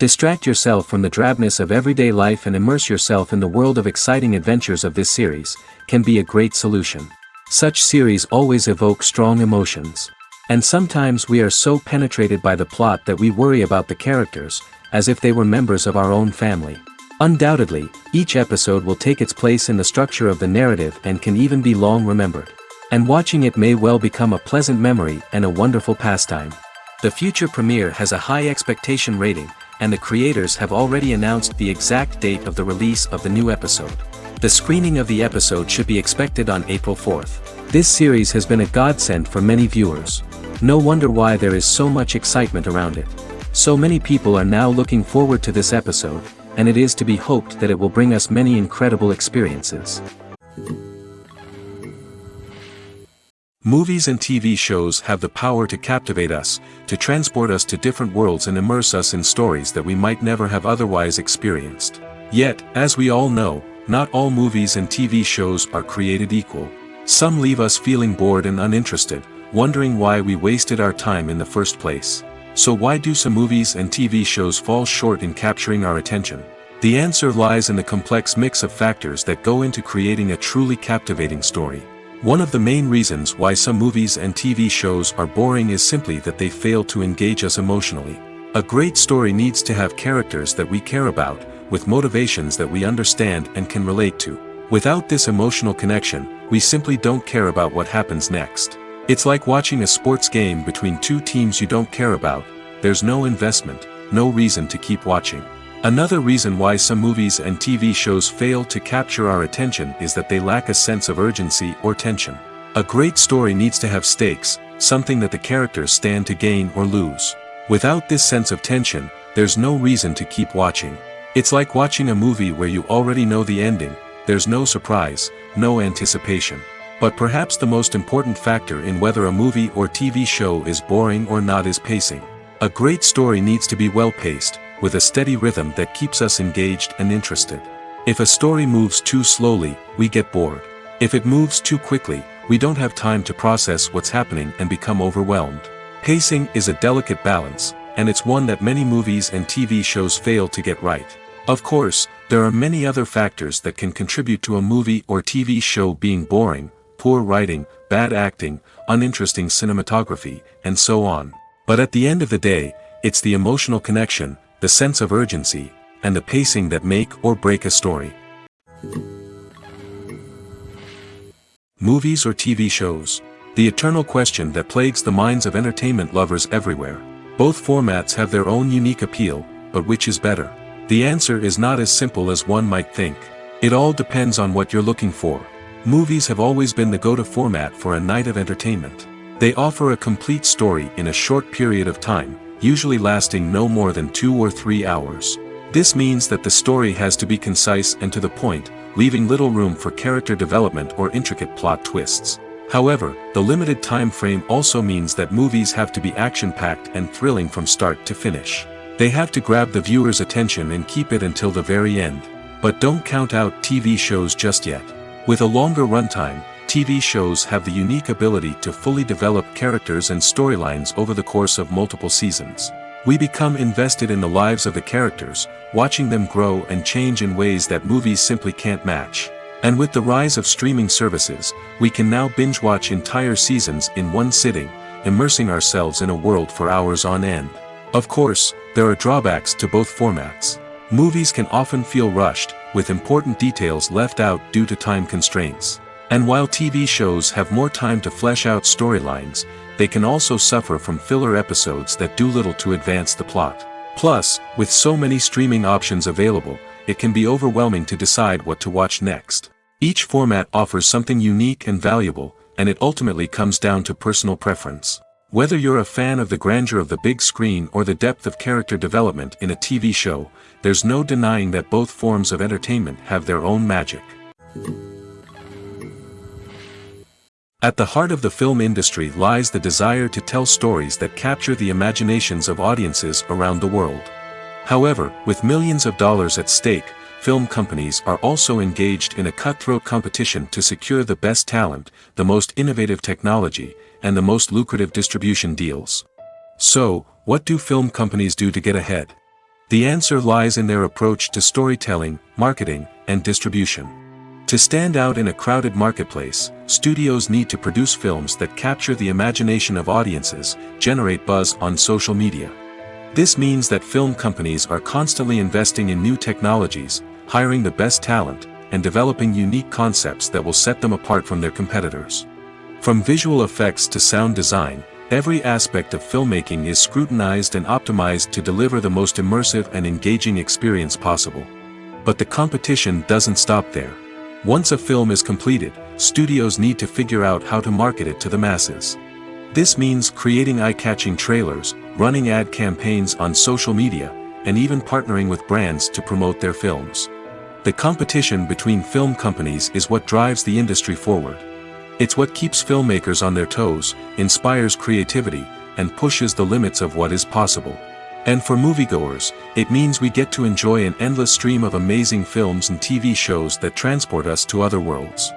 Distract yourself from the drabness of everyday life and immerse yourself in the world of exciting adventures of this series, can be a great solution. Such series always evoke strong emotions. And sometimes we are so penetrated by the plot that we worry about the characters, as if they were members of our own family. Undoubtedly, each episode will take its place in the structure of the narrative and can even be long remembered. And watching it may well become a pleasant memory and a wonderful pastime. The future premiere has a high expectation rating, and the creators have already announced the exact date of the release of the new episode. The screening of the episode should be expected on April 4th. This series has been a godsend for many viewers. No wonder why there is so much excitement around it. So many people are now looking forward to this episode, and it is to be hoped that it will bring us many incredible experiences. Movies and TV shows have the power to captivate us, to transport us to different worlds and immerse us in stories that we might never have otherwise experienced. Yet, as we all know, not all movies and TV shows are created equal. Some leave us feeling bored and uninterested, wondering why we wasted our time in the first place. So why do some movies and TV shows fall short in capturing our attention? The answer lies in the complex mix of factors that go into creating a truly captivating story. One of the main reasons why some movies and TV shows are boring is simply that they fail to engage us emotionally. A great story needs to have characters that we care about, with motivations that we understand and can relate to. Without this emotional connection, we simply don't care about what happens next. It's like watching a sports game between two teams you don't care about. There's no investment, no reason to keep watching. Another reason why some movies and TV shows fail to capture our attention is that they lack a sense of urgency or tension. A great story needs to have stakes, something that the characters stand to gain or lose. Without this sense of tension, there's no reason to keep watching. It's like watching a movie where you already know the ending. There's no surprise, no anticipation. But perhaps the most important factor in whether a movie or TV show is boring or not is pacing. A great story needs to be well-paced, with a steady rhythm that keeps us engaged and interested. If a story moves too slowly, we get bored. If it moves too quickly, we don't have time to process what's happening and become overwhelmed. Pacing is a delicate balance, and it's one that many movies and TV shows fail to get right. Of course, there are many other factors that can contribute to a movie or TV show being boring: poor writing, bad acting, uninteresting cinematography, and so on. But at the end of the day, it's the emotional connection, the sense of urgency, and the pacing that make or break a story. Movies or TV shows? The eternal question that plagues the minds of entertainment lovers everywhere. Both formats have their own unique appeal, but which is better? The answer is not as simple as one might think. It all depends on what you're looking for. Movies have always been the go-to format for a night of entertainment. They offer a complete story in a short period of time, usually lasting no more than 2 or 3 hours. This means that the story has to be concise and to the point, leaving little room for character development or intricate plot twists. However, the limited time frame also means that movies have to be action-packed and thrilling from start to finish. They have to grab the viewer's attention and keep it until the very end. But don't count out TV shows just yet. With a longer runtime, TV shows have the unique ability to fully develop characters and storylines over the course of multiple seasons. We become invested in the lives of the characters, watching them grow and change in ways that movies simply can't match. And with the rise of streaming services, we can now binge-watch entire seasons in one sitting, immersing ourselves in a world for hours on end. Of course, there are drawbacks to both formats. Movies can often feel rushed, with important details left out due to time constraints. And while TV shows have more time to flesh out storylines, they can also suffer from filler episodes that do little to advance the plot. Plus, with so many streaming options available, it can be overwhelming to decide what to watch next. Each format offers something unique and valuable, and it ultimately comes down to personal preference. Whether you're a fan of the grandeur of the big screen or the depth of character development in a TV show, there's no denying that both forms of entertainment have their own magic. At the heart of the film industry lies the desire to tell stories that capture the imaginations of audiences around the world. However, with millions of dollars at stake, film companies are also engaged in a cutthroat competition to secure the best talent, the most innovative technology, and the most lucrative distribution deals. So, what do film companies do to get ahead? The answer lies in their approach to storytelling, marketing, and distribution. To stand out in a crowded marketplace, studios need to produce films that capture the imagination of audiences, generate buzz on social media. This means that film companies are constantly investing in new technologies, hiring the best talent, and developing unique concepts that will set them apart from their competitors. From visual effects to sound design, every aspect of filmmaking is scrutinized and optimized to deliver the most immersive and engaging experience possible. But the competition doesn't stop there. Once a film is completed, studios need to figure out how to market it to the masses. This means creating eye-catching trailers, running ad campaigns on social media, and even partnering with brands to promote their films. The competition between film companies is what drives the industry forward. It's what keeps filmmakers on their toes, inspires creativity, and pushes the limits of what is possible. And for moviegoers, it means we get to enjoy an endless stream of amazing films and TV shows that transport us to other worlds.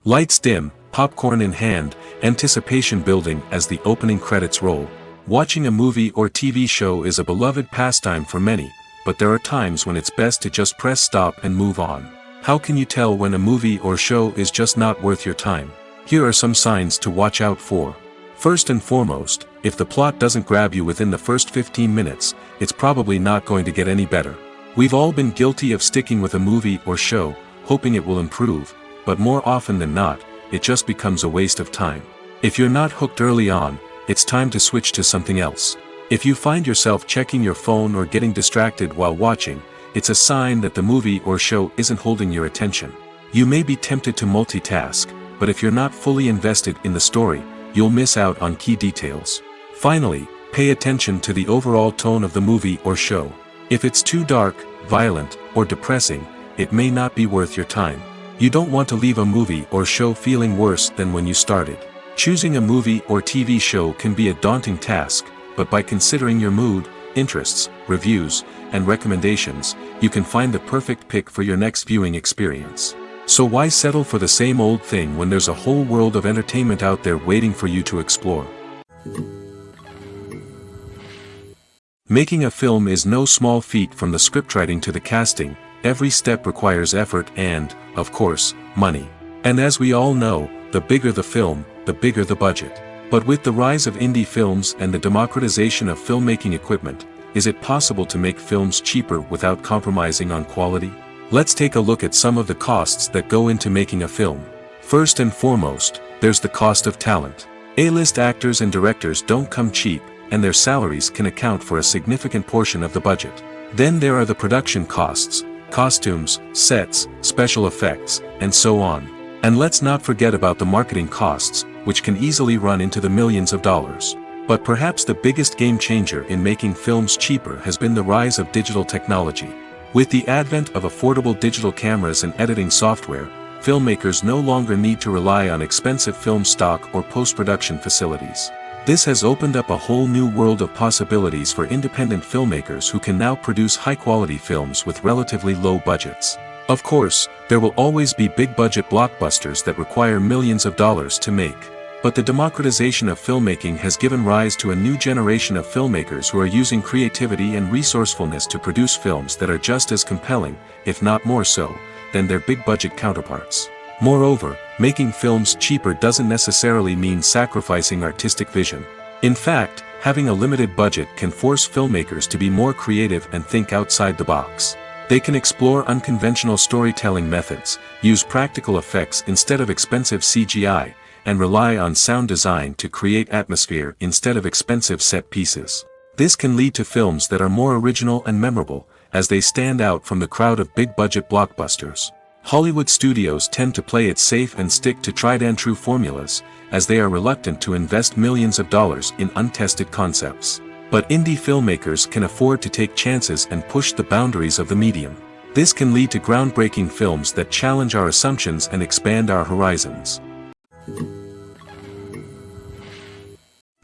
Lights dim, popcorn in hand, anticipation building as the opening credits roll. Watching a movie or TV show is a beloved pastime for many, but there are times when it's best to just press stop and move on. How can you tell when a movie or show is just not worth your time? Here are some signs to watch out for. First and foremost, if the plot doesn't grab you within the first 15 minutes, it's probably not going to get any better. We've all been guilty of sticking with a movie or show, hoping it will improve, but more often than not, it just becomes a waste of time. If you're not hooked early on, it's time to switch to something else. If you find yourself checking your phone or getting distracted while watching, it's a sign that the movie or show isn't holding your attention. You may be tempted to multitask, but if you're not fully invested in the story, you'll miss out on key details. Finally, pay attention to the overall tone of the movie or show. If it's too dark, violent, or depressing, it may not be worth your time. You don't want to leave a movie or show feeling worse than when you started. Choosing a movie or TV show can be a daunting task, but by considering your mood, interests, reviews, and recommendations, you can find the perfect pick for your next viewing experience. So why settle for the same old thing when there's a whole world of entertainment out there waiting for you to explore? Making a film is no small feat. From the scriptwriting to the casting, every step requires effort and, of course, money. And as we all know, the bigger the film, the bigger the budget. But with the rise of indie films and the democratization of filmmaking equipment, is it possible to make films cheaper without compromising on quality? Let's take a look at some of the costs that go into making a film. First and foremost, there's the cost of talent. A-list actors and directors don't come cheap, and their salaries can account for a significant portion of the budget. Then there are the production costs, costumes, sets, special effects, and so on. And let's not forget about the marketing costs, which can easily run into the millions of dollars. But perhaps the biggest game changer in making films cheaper has been the rise of digital technology. With the advent of affordable digital cameras and editing software, filmmakers no longer need to rely on expensive film stock or post-production facilities. This has opened up a whole new world of possibilities for independent filmmakers who can now produce high-quality films with relatively low budgets. Of course, there will always be big-budget blockbusters that require millions of dollars to make. But the democratization of filmmaking has given rise to a new generation of filmmakers who are using creativity and resourcefulness to produce films that are just as compelling, if not more so, than their big-budget counterparts. Moreover, making films cheaper doesn't necessarily mean sacrificing artistic vision. In fact, having a limited budget can force filmmakers to be more creative and think outside the box. They can explore unconventional storytelling methods, use practical effects instead of expensive CGI, and rely on sound design to create atmosphere instead of expensive set pieces. This can lead to films that are more original and memorable, as they stand out from the crowd of big-budget blockbusters. Hollywood studios tend to play it safe and stick to tried-and-true formulas, as they are reluctant to invest millions of dollars in untested concepts. But indie filmmakers can afford to take chances and push the boundaries of the medium. This can lead to groundbreaking films that challenge our assumptions and expand our horizons.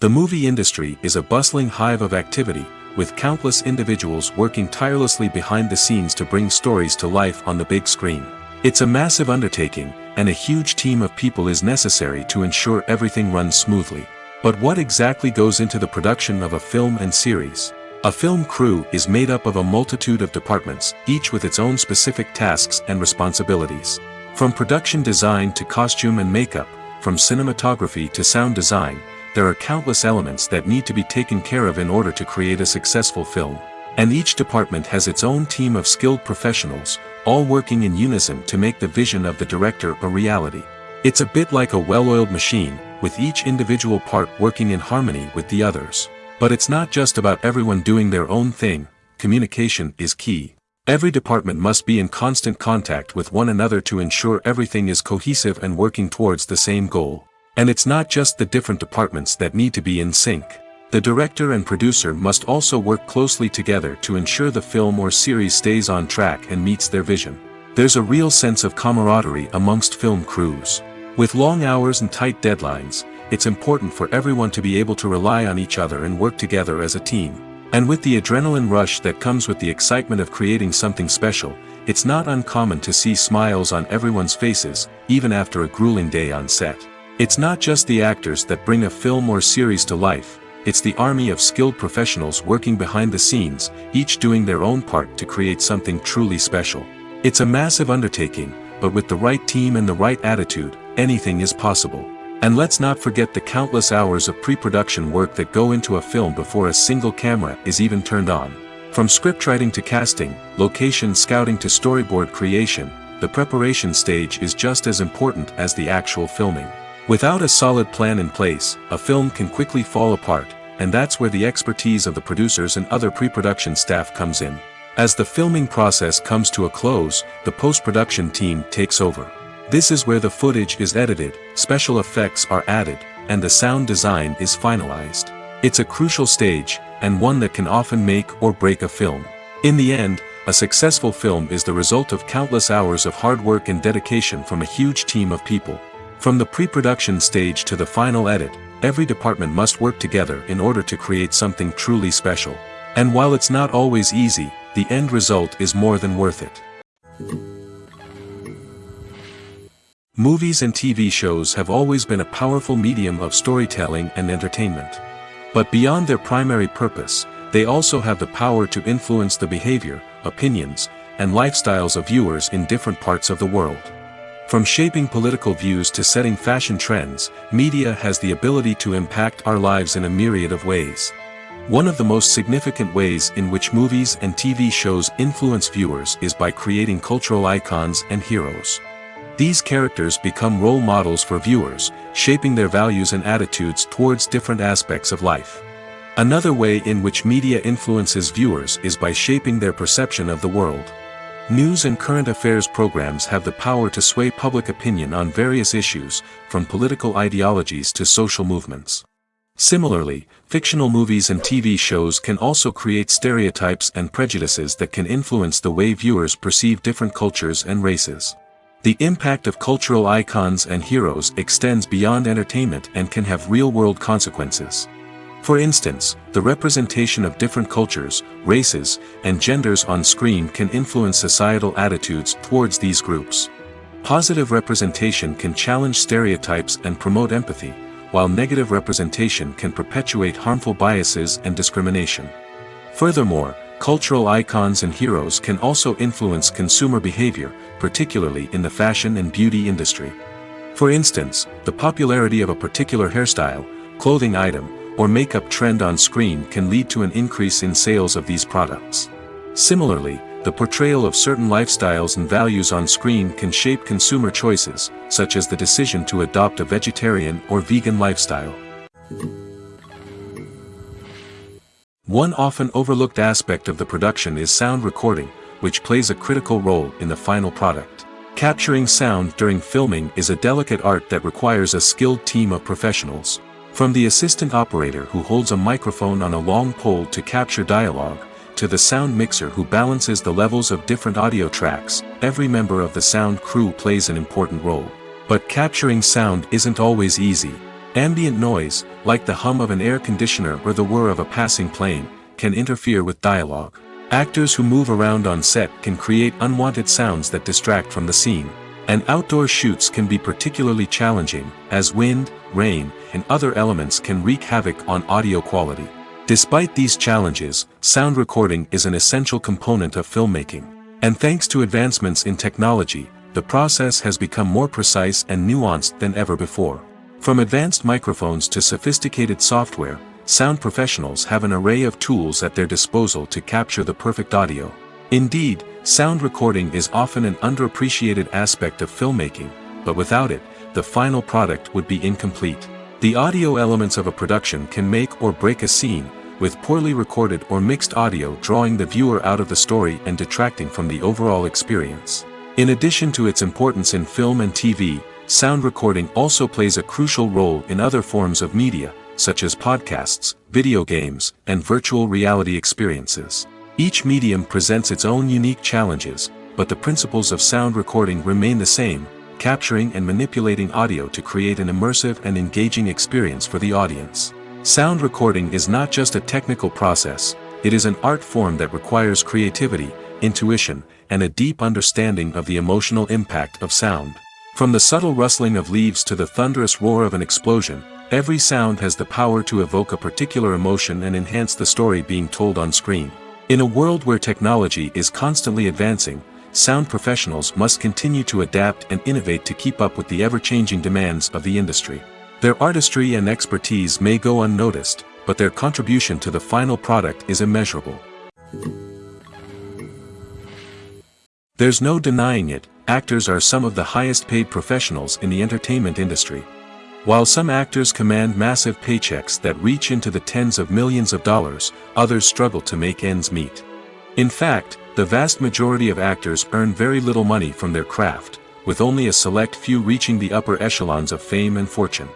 The movie industry is a bustling hive of activity, with countless individuals working tirelessly behind the scenes to bring stories to life on the big screen. It's a massive undertaking, and a huge team of people is necessary to ensure everything runs smoothly. But what exactly goes into the production of a film and series? A film crew is made up of a multitude of departments, each with its own specific tasks and responsibilities. From production design to costume and makeup, from cinematography to sound design, there are countless elements that need to be taken care of in order to create a successful film. And each department has its own team of skilled professionals, all working in unison to make the vision of the director a reality. It's a bit like a well-oiled machine, with each individual part working in harmony with the others. But it's not just about everyone doing their own thing. Communication is key. Every department must be in constant contact with one another to ensure everything is cohesive and working towards the same goal. And it's not just the different departments that need to be in sync. The director and producer must also work closely together to ensure the film or series stays on track and meets their vision. There's a real sense of camaraderie amongst film crews. With long hours and tight deadlines, it's important for everyone to be able to rely on each other and work together as a team. And with the adrenaline rush that comes with the excitement of creating something special, it's not uncommon to see smiles on everyone's faces, even after a grueling day on set. It's not just the actors that bring a film or series to life, it's the army of skilled professionals working behind the scenes, each doing their own part to create something truly special. It's a massive undertaking, but with the right team and the right attitude, anything is possible. And let's not forget the countless hours of pre-production work that go into a film before a single camera is even turned on. From scriptwriting to casting, location scouting to storyboard creation, the preparation stage is just as important as the actual filming. Without a solid plan in place, a film can quickly fall apart, and that's where the expertise of the producers and other pre-production staff comes in. As the filming process comes to a close, the post-production team takes over. This is where the footage is edited, special effects are added, and the sound design is finalized. It's a crucial stage, and one that can often make or break a film. In the end, a successful film is the result of countless hours of hard work and dedication from a huge team of people. From the pre-production stage to the final edit, every department must work together in order to create something truly special. And while it's not always easy, the end result is more than worth it. Movies and TV shows have always been a powerful medium of storytelling and entertainment. But beyond their primary purpose, they also have the power to influence the behavior, opinions, and lifestyles of viewers in different parts of the world. From shaping political views to setting fashion trends, media has the ability to impact our lives in a myriad of ways. One of the most significant ways in which movies and TV shows influence viewers is by creating cultural icons and heroes. These characters become role models for viewers, shaping their values and attitudes towards different aspects of life. Another way in which media influences viewers is by shaping their perception of the world. News and current affairs programs have the power to sway public opinion on various issues, from political ideologies to social movements. Similarly, fictional movies and TV shows can also create stereotypes and prejudices that can influence the way viewers perceive different cultures and races. The impact of cultural icons and heroes extends beyond entertainment and can have real-world consequences. For instance, the representation of different cultures, races, and genders on screen can influence societal attitudes towards these groups. Positive representation can challenge stereotypes and promote empathy, while negative representation can perpetuate harmful biases and discrimination. Furthermore, cultural icons and heroes can also influence consumer behavior, particularly in the fashion and beauty industry. For instance, the popularity of a particular hairstyle, clothing item, or makeup trend on screen can lead to an increase in sales of these products. Similarly, the portrayal of certain lifestyles and values on screen can shape consumer choices, such as the decision to adopt a vegetarian or vegan lifestyle. One often overlooked aspect of the production is sound recording, which plays a critical role in the final product. Capturing sound during filming is a delicate art that requires a skilled team of professionals. From the assistant operator who holds a microphone on a long pole to capture dialogue, to the sound mixer who balances the levels of different audio tracks, every member of the sound crew plays an important role. But capturing sound isn't always easy. Ambient noise, like the hum of an air conditioner or the whir of a passing plane, can interfere with dialogue. Actors who move around on set can create unwanted sounds that distract from the scene. And outdoor shoots can be particularly challenging, as wind, rain, and other elements can wreak havoc on audio quality. Despite these challenges, sound recording is an essential component of filmmaking. And thanks to advancements in technology, the process has become more precise and nuanced than ever before. From advanced microphones to sophisticated software, sound professionals have an array of tools at their disposal to capture the perfect audio. Indeed, sound recording is often an underappreciated aspect of filmmaking, but without it, the final product would be incomplete. The audio elements of a production can make or break a scene, with poorly recorded or mixed audio drawing the viewer out of the story and detracting from the overall experience. In addition to its importance in film and TV, sound recording also plays a crucial role in other forms of media, such as podcasts, video games, and virtual reality experiences. Each medium presents its own unique challenges, but the principles of sound recording remain the same, capturing and manipulating audio to create an immersive and engaging experience for the audience. Sound recording is not just a technical process, it is an art form that requires creativity, intuition, and a deep understanding of the emotional impact of sound. From the subtle rustling of leaves to the thunderous roar of an explosion, every sound has the power to evoke a particular emotion and enhance the story being told on screen. In a world where technology is constantly advancing, sound professionals must continue to adapt and innovate to keep up with the ever-changing demands of the industry. Their artistry and expertise may go unnoticed, but their contribution to the final product is immeasurable. There's no denying it, actors are some of the highest-paid professionals in the entertainment industry. While some actors command massive paychecks that reach into the tens of millions of dollars, others struggle to make ends meet. In fact, the vast majority of actors earn very little money from their craft, with only a select few reaching the upper echelons of fame and fortune.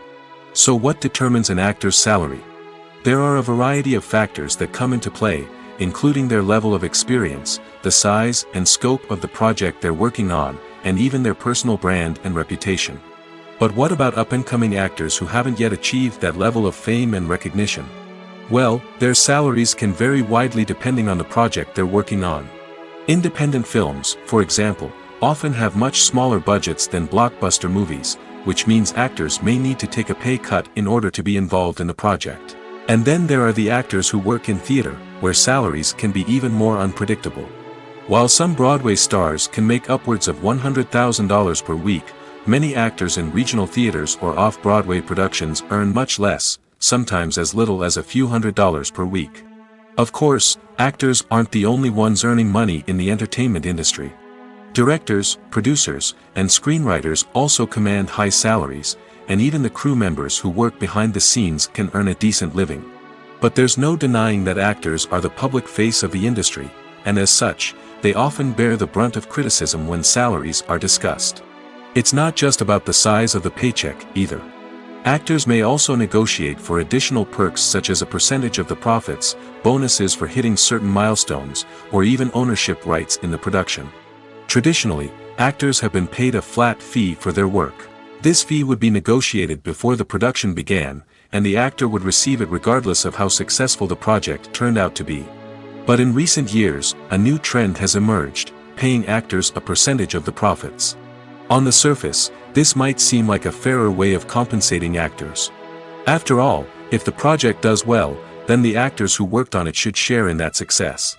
So what determines an actor's salary? There are a variety of factors that come into play, including their level of experience, the size and scope of the project they're working on, and even their personal brand and reputation. But what about up-and-coming actors who haven't yet achieved that level of fame and recognition? Well, their salaries can vary widely depending on the project they're working on. Independent films, for example, often have much smaller budgets than blockbuster movies, which means actors may need to take a pay cut in order to be involved in the project. And then there are the actors who work in theater, where salaries can be even more unpredictable. While some Broadway stars can make upwards of $100,000 per week, many actors in regional theaters or off-Broadway productions earn much less, sometimes as little as a few $100s per week. Of course, actors aren't the only ones earning money in the entertainment industry. Directors, producers, and screenwriters also command high salaries, and even the crew members who work behind the scenes can earn a decent living. But there's no denying that actors are the public face of the industry, and as such, they often bear the brunt of criticism when salaries are discussed. It's not just about the size of the paycheck, either. Actors may also negotiate for additional perks such as a percentage of the profits, bonuses for hitting certain milestones, or even ownership rights in the production. Traditionally, actors have been paid a flat fee for their work. This fee would be negotiated before the production began, and the actor would receive it regardless of how successful the project turned out to be. But in recent years, a new trend has emerged, paying actors a percentage of the profits. On the surface, this might seem like a fairer way of compensating actors. After all, if the project does well, then the actors who worked on it should share in that success.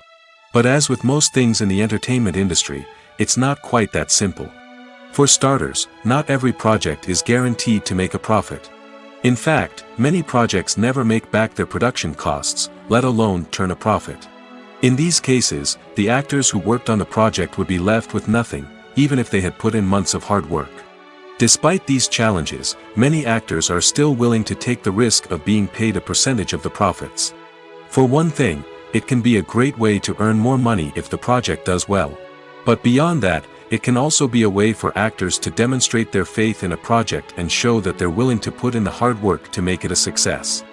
But as with most things in the entertainment industry, it's not quite that simple. For starters, not every project is guaranteed to make a profit. In fact, many projects never make back their production costs, let alone turn a profit. In these cases, the actors who worked on the project would be left with nothing, even if they had put in months of hard work. Despite these challenges, many actors are still willing to take the risk of being paid a percentage of the profits. For one thing, it can be a great way to earn more money if the project does well. But beyond that, it can also be a way for actors to demonstrate their faith in a project and show that they're willing to put in the hard work to make it a success.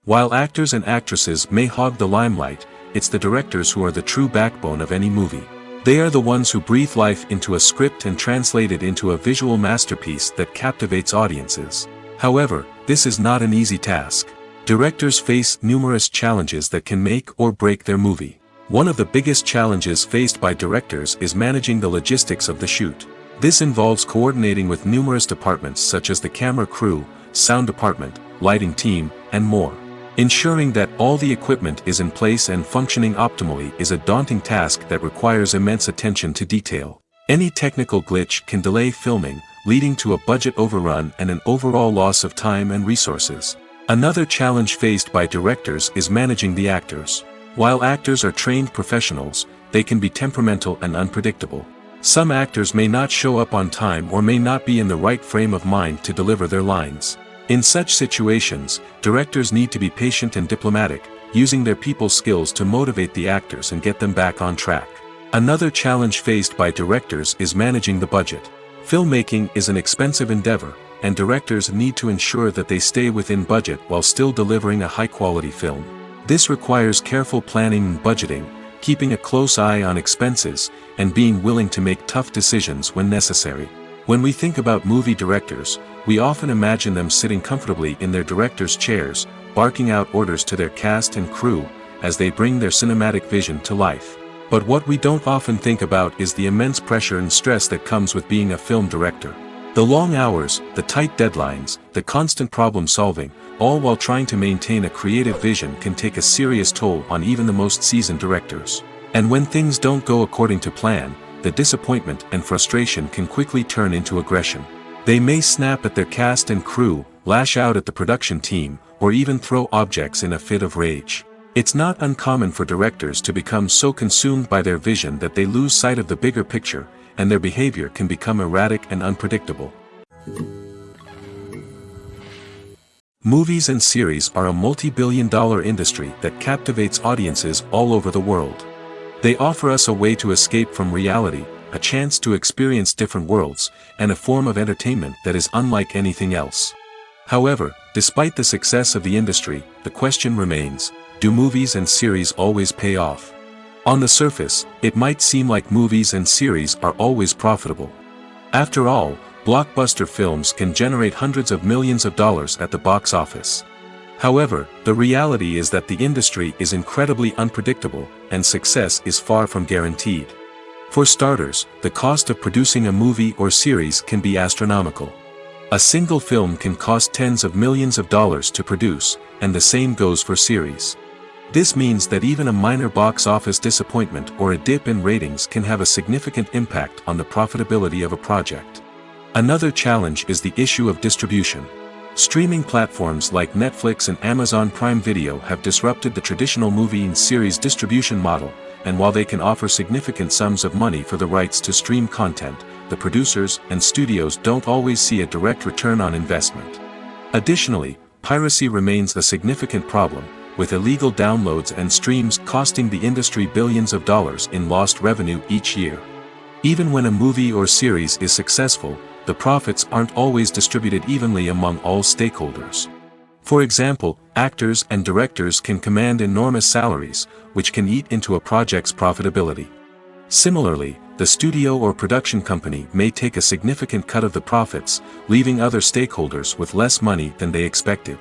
While actors and actresses may hog the limelight, it's the directors who are the true backbone of any movie. They are the ones who breathe life into a script and translate it into a visual masterpiece that captivates audiences. However, this is not an easy task. Directors face numerous challenges that can make or break their movie. One of the biggest challenges faced by directors is managing the logistics of the shoot. This involves coordinating with numerous departments such as the camera crew, sound department, lighting team, and more. Ensuring that all the equipment is in place and functioning optimally is a daunting task that requires immense attention to detail. Any technical glitch can delay filming, leading to a budget overrun and an overall loss of time and resources. Another challenge faced by directors is managing the actors. While actors are trained professionals, they can be temperamental and unpredictable. Some actors may not show up on time or may not be in the right frame of mind to deliver their lines. In such situations, directors need to be patient and diplomatic, using their people skills to motivate the actors and get them back on track. Another challenge faced by directors is managing the budget. Filmmaking is an expensive endeavor, and directors need to ensure that they stay within budget while still delivering a high-quality film. This requires careful planning and budgeting, keeping a close eye on expenses, and being willing to make tough decisions when necessary. When we think about movie directors, we often imagine them sitting comfortably in their director's chairs, barking out orders to their cast and crew, as they bring their cinematic vision to life. But what we don't often think about is the immense pressure and stress that comes with being a film director. The long hours, the tight deadlines, the constant problem solving, all while trying to maintain a creative vision can take a serious toll on even the most seasoned directors. And when things don't go according to plan, the disappointment and frustration can quickly turn into aggression. They may snap at their cast and crew, lash out at the production team, or even throw objects in a fit of rage. It's not uncommon for directors to become so consumed by their vision that they lose sight of the bigger picture, and their behavior can become erratic and unpredictable. Movies and series are a multi-billion-dollar industry that captivates audiences all over the world. They offer us a way to escape from reality, a chance to experience different worlds, and a form of entertainment that is unlike anything else. However, despite the success of the industry, the question remains, do movies and series always pay off? On the surface, it might seem like movies and series are always profitable. After all, blockbuster films can generate hundreds of millions of dollars at the box office. However, the reality is that the industry is incredibly unpredictable, and success is far from guaranteed. For starters, the cost of producing a movie or series can be astronomical. A single film can cost tens of millions of dollars to produce, and the same goes for series. This means that even a minor box office disappointment or a dip in ratings can have a significant impact on the profitability of a project. Another challenge is the issue of distribution. Streaming platforms like Netflix and Amazon Prime Video have disrupted the traditional movie and series distribution model, and while they can offer significant sums of money for the rights to stream content, the producers and studios don't always see a direct return on investment. Additionally, piracy remains a significant problem, with illegal downloads and streams costing the industry billions of dollars in lost revenue each year. Even when a movie or series is successful, the profits aren't always distributed evenly among all stakeholders. For example, actors and directors can command enormous salaries, which can eat into a project's profitability. Similarly, the studio or production company may take a significant cut of the profits, leaving other stakeholders with less money than they expected.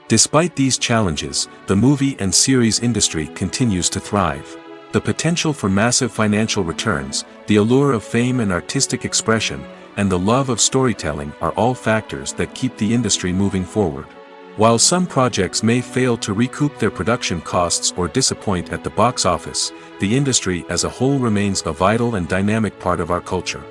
Despite these challenges, the movie and series industry continues to thrive. The potential for massive financial returns, the allure of fame and artistic expression, and the love of storytelling are all factors that keep the industry moving forward. While some projects may fail to recoup their production costs or disappoint at the box office, the industry as a whole remains a vital and dynamic part of our culture.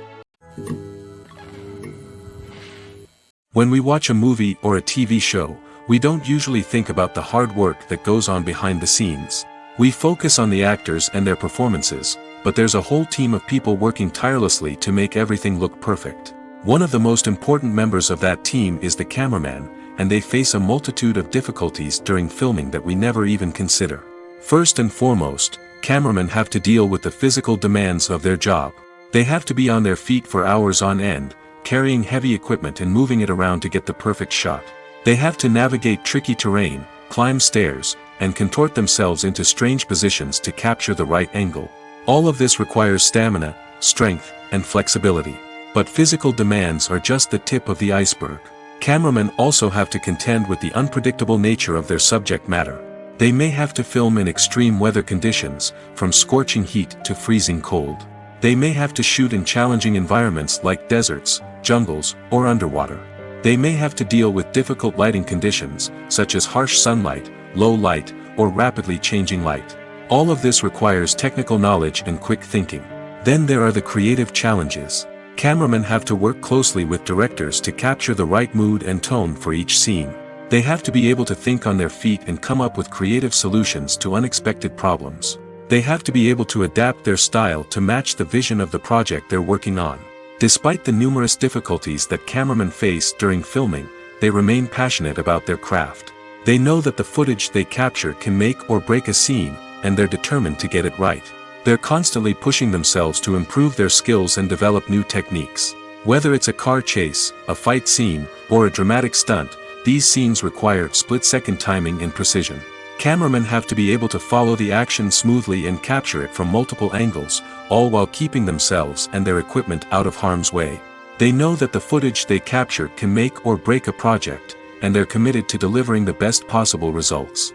When we watch a movie or a TV show, we don't usually think about the hard work that goes on behind the scenes. We focus on the actors and their performances, but there's a whole team of people working tirelessly to make everything look perfect. One of the most important members of that team is the cameraman, and they face a multitude of difficulties during filming that we never even consider. First and foremost, cameramen have to deal with the physical demands of their job. They have to be on their feet for hours on end, carrying heavy equipment and moving it around to get the perfect shot. They have to navigate tricky terrain, climb stairs, and contort themselves into strange positions to capture the right angle. All of this requires stamina, strength, and flexibility. But physical demands are just the tip of the iceberg. Cameramen also have to contend with the unpredictable nature of their subject matter. They may have to film in extreme weather conditions, from scorching heat to freezing cold. They may have to shoot in challenging environments like deserts, jungles, or underwater. They may have to deal with difficult lighting conditions, such as harsh sunlight, low light, or rapidly changing light. All of this requires technical knowledge and quick thinking. Then there are the creative challenges. Cameramen have to work closely with directors to capture the right mood and tone for each scene. They have to be able to think on their feet and come up with creative solutions to unexpected problems. They have to be able to adapt their style to match the vision of the project they're working on. Despite the numerous difficulties that cameramen face during filming, they remain passionate about their craft. They know that the footage they capture can make or break a scene, and they're determined to get it right. They're constantly pushing themselves to improve their skills and develop new techniques. Whether it's a car chase, a fight scene, or a dramatic stunt, these scenes require split-second timing and precision. Cameramen have to be able to follow the action smoothly and capture it from multiple angles, all while keeping themselves and their equipment out of harm's way. They know that the footage they capture can make or break a project, and they're committed to delivering the best possible results.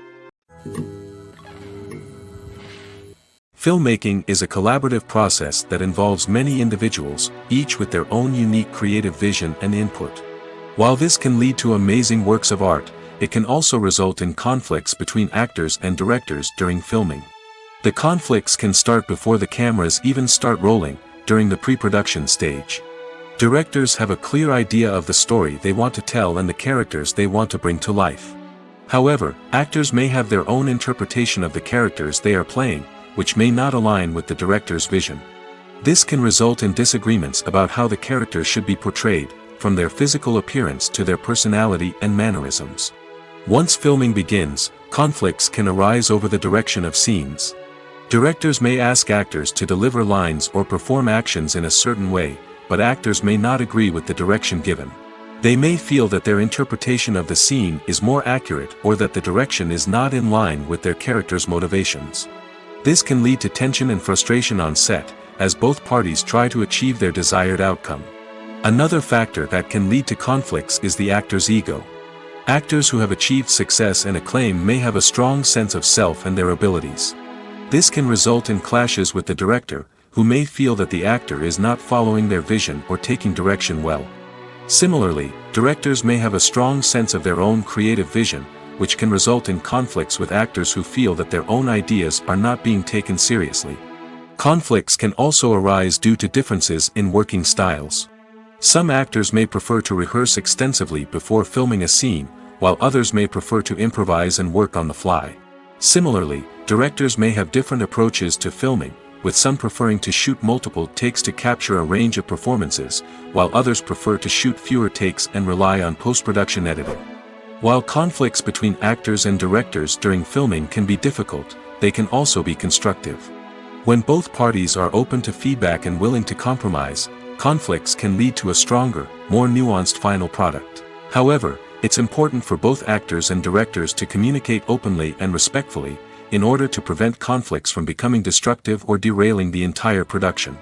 Filmmaking is a collaborative process that involves many individuals, each with their own unique creative vision and input. While this can lead to amazing works of art, it can also result in conflicts between actors and directors during filming. The conflicts can start before the cameras even start rolling, during the pre-production stage. Directors have a clear idea of the story they want to tell and the characters they want to bring to life. However, actors may have their own interpretation of the characters they are playing, which may not align with the director's vision. This can result in disagreements about how the characters should be portrayed, from their physical appearance to their personality and mannerisms. Once filming begins, conflicts can arise over the direction of scenes. Directors may ask actors to deliver lines or perform actions in a certain way, but actors may not agree with the direction given. They may feel that their interpretation of the scene is more accurate or that the direction is not in line with their character's motivations. This can lead to tension and frustration on set, as both parties try to achieve their desired outcome. Another factor that can lead to conflicts is the actor's ego. Actors who have achieved success and acclaim may have a strong sense of self and their abilities. This can result in clashes with the director, who may feel that the actor is not following their vision or taking direction well. Similarly, directors may have a strong sense of their own creative vision, which can result in conflicts with actors who feel that their own ideas are not being taken seriously. Conflicts can also arise due to differences in working styles. Some actors may prefer to rehearse extensively before filming a scene, while others may prefer to improvise and work on the fly. Similarly, directors may have different approaches to filming, with some preferring to shoot multiple takes to capture a range of performances, while others prefer to shoot fewer takes and rely on post-production editing. While conflicts between actors and directors during filming can be difficult, they can also be constructive. When both parties are open to feedback and willing to compromise, conflicts can lead to a stronger, more nuanced final product. However, it's important for both actors and directors to communicate openly and respectfully, in order to prevent conflicts from becoming destructive or derailing the entire production.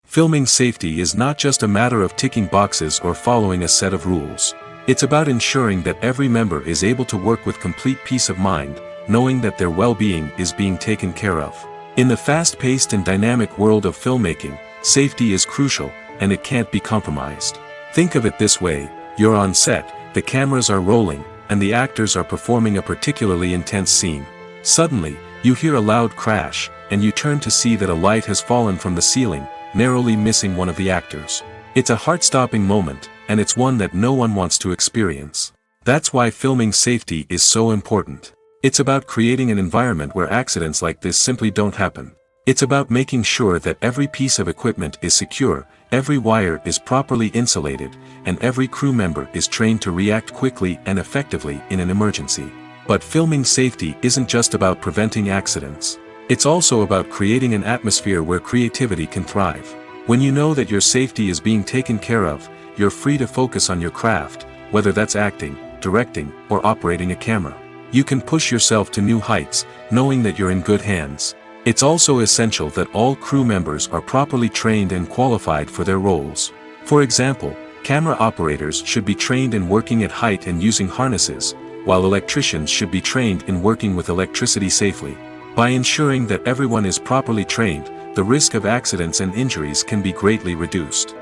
Filming safety is not just a matter of ticking boxes or following a set of rules. It's about ensuring that every member is able to work with complete peace of mind, knowing that their well-being is being taken care of. In the fast-paced and dynamic world of filmmaking, safety is crucial, and it can't be compromised. Think of it this way: you're on set, the cameras are rolling, and the actors are performing a particularly intense scene. Suddenly, you hear a loud crash, and you turn to see that a light has fallen from the ceiling, narrowly missing one of the actors. It's a heart-stopping moment, and it's one that no one wants to experience. That's why filming safety is so important. It's about creating an environment where accidents like this simply don't happen. It's about making sure that every piece of equipment is secure, every wire is properly insulated, and every crew member is trained to react quickly and effectively in an emergency. But filming safety isn't just about preventing accidents. It's also about creating an atmosphere where creativity can thrive. When you know that your safety is being taken care of, you're free to focus on your craft, whether that's acting, directing, or operating a camera. You can push yourself to new heights, knowing that you're in good hands. It's also essential that all crew members are properly trained and qualified for their roles. For example, camera operators should be trained in working at height and using harnesses, while electricians should be trained in working with electricity safely. By ensuring that everyone is properly trained, the risk of accidents and injuries can be greatly reduced.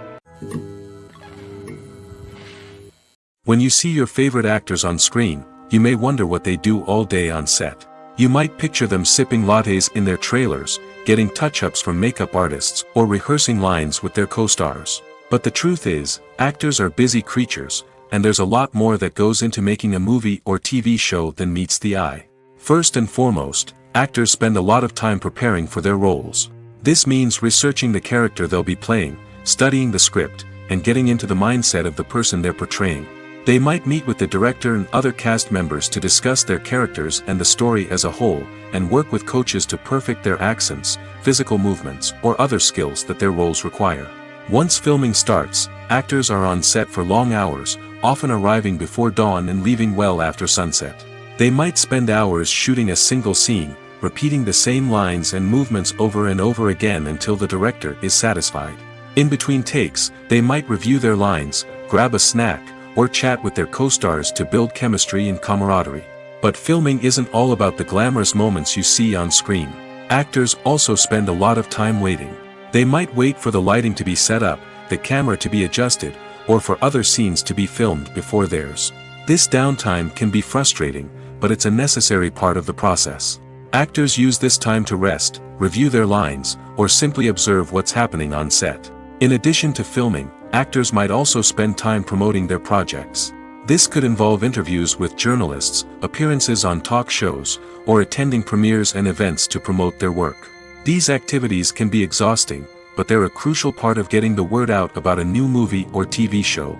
When you see your favorite actors on screen, you may wonder what they do all day on set. You might picture them sipping lattes in their trailers, getting touch-ups from makeup artists, or rehearsing lines with their co-stars. But the truth is, actors are busy creatures, and there's a lot more that goes into making a movie or TV show than meets the eye. First and foremost, actors spend a lot of time preparing for their roles. This means researching the character they'll be playing, studying the script, and getting into the mindset of the person they're portraying. They might meet with the director and other cast members to discuss their characters and the story as a whole, and work with coaches to perfect their accents, physical movements, or other skills that their roles require. Once filming starts, actors are on set for long hours, often arriving before dawn and leaving well after sunset. They might spend hours shooting a single scene, repeating the same lines and movements over and over again until the director is satisfied. In between takes, they might review their lines, grab a snack, or chat with their co-stars to build chemistry and camaraderie. But filming isn't all about the glamorous moments you see on screen. Actors also spend a lot of time waiting. They might wait for the lighting to be set up, the camera to be adjusted, or for other scenes to be filmed before theirs. This downtime can be frustrating, but it's a necessary part of the process. Actors use this time to rest, review their lines, or simply observe what's happening on set. In addition to filming, actors might also spend time promoting their projects. This could involve interviews with journalists, appearances on talk shows, or attending premieres and events to promote their work. These activities can be exhausting, but they're a crucial part of getting the word out about a new movie or TV show.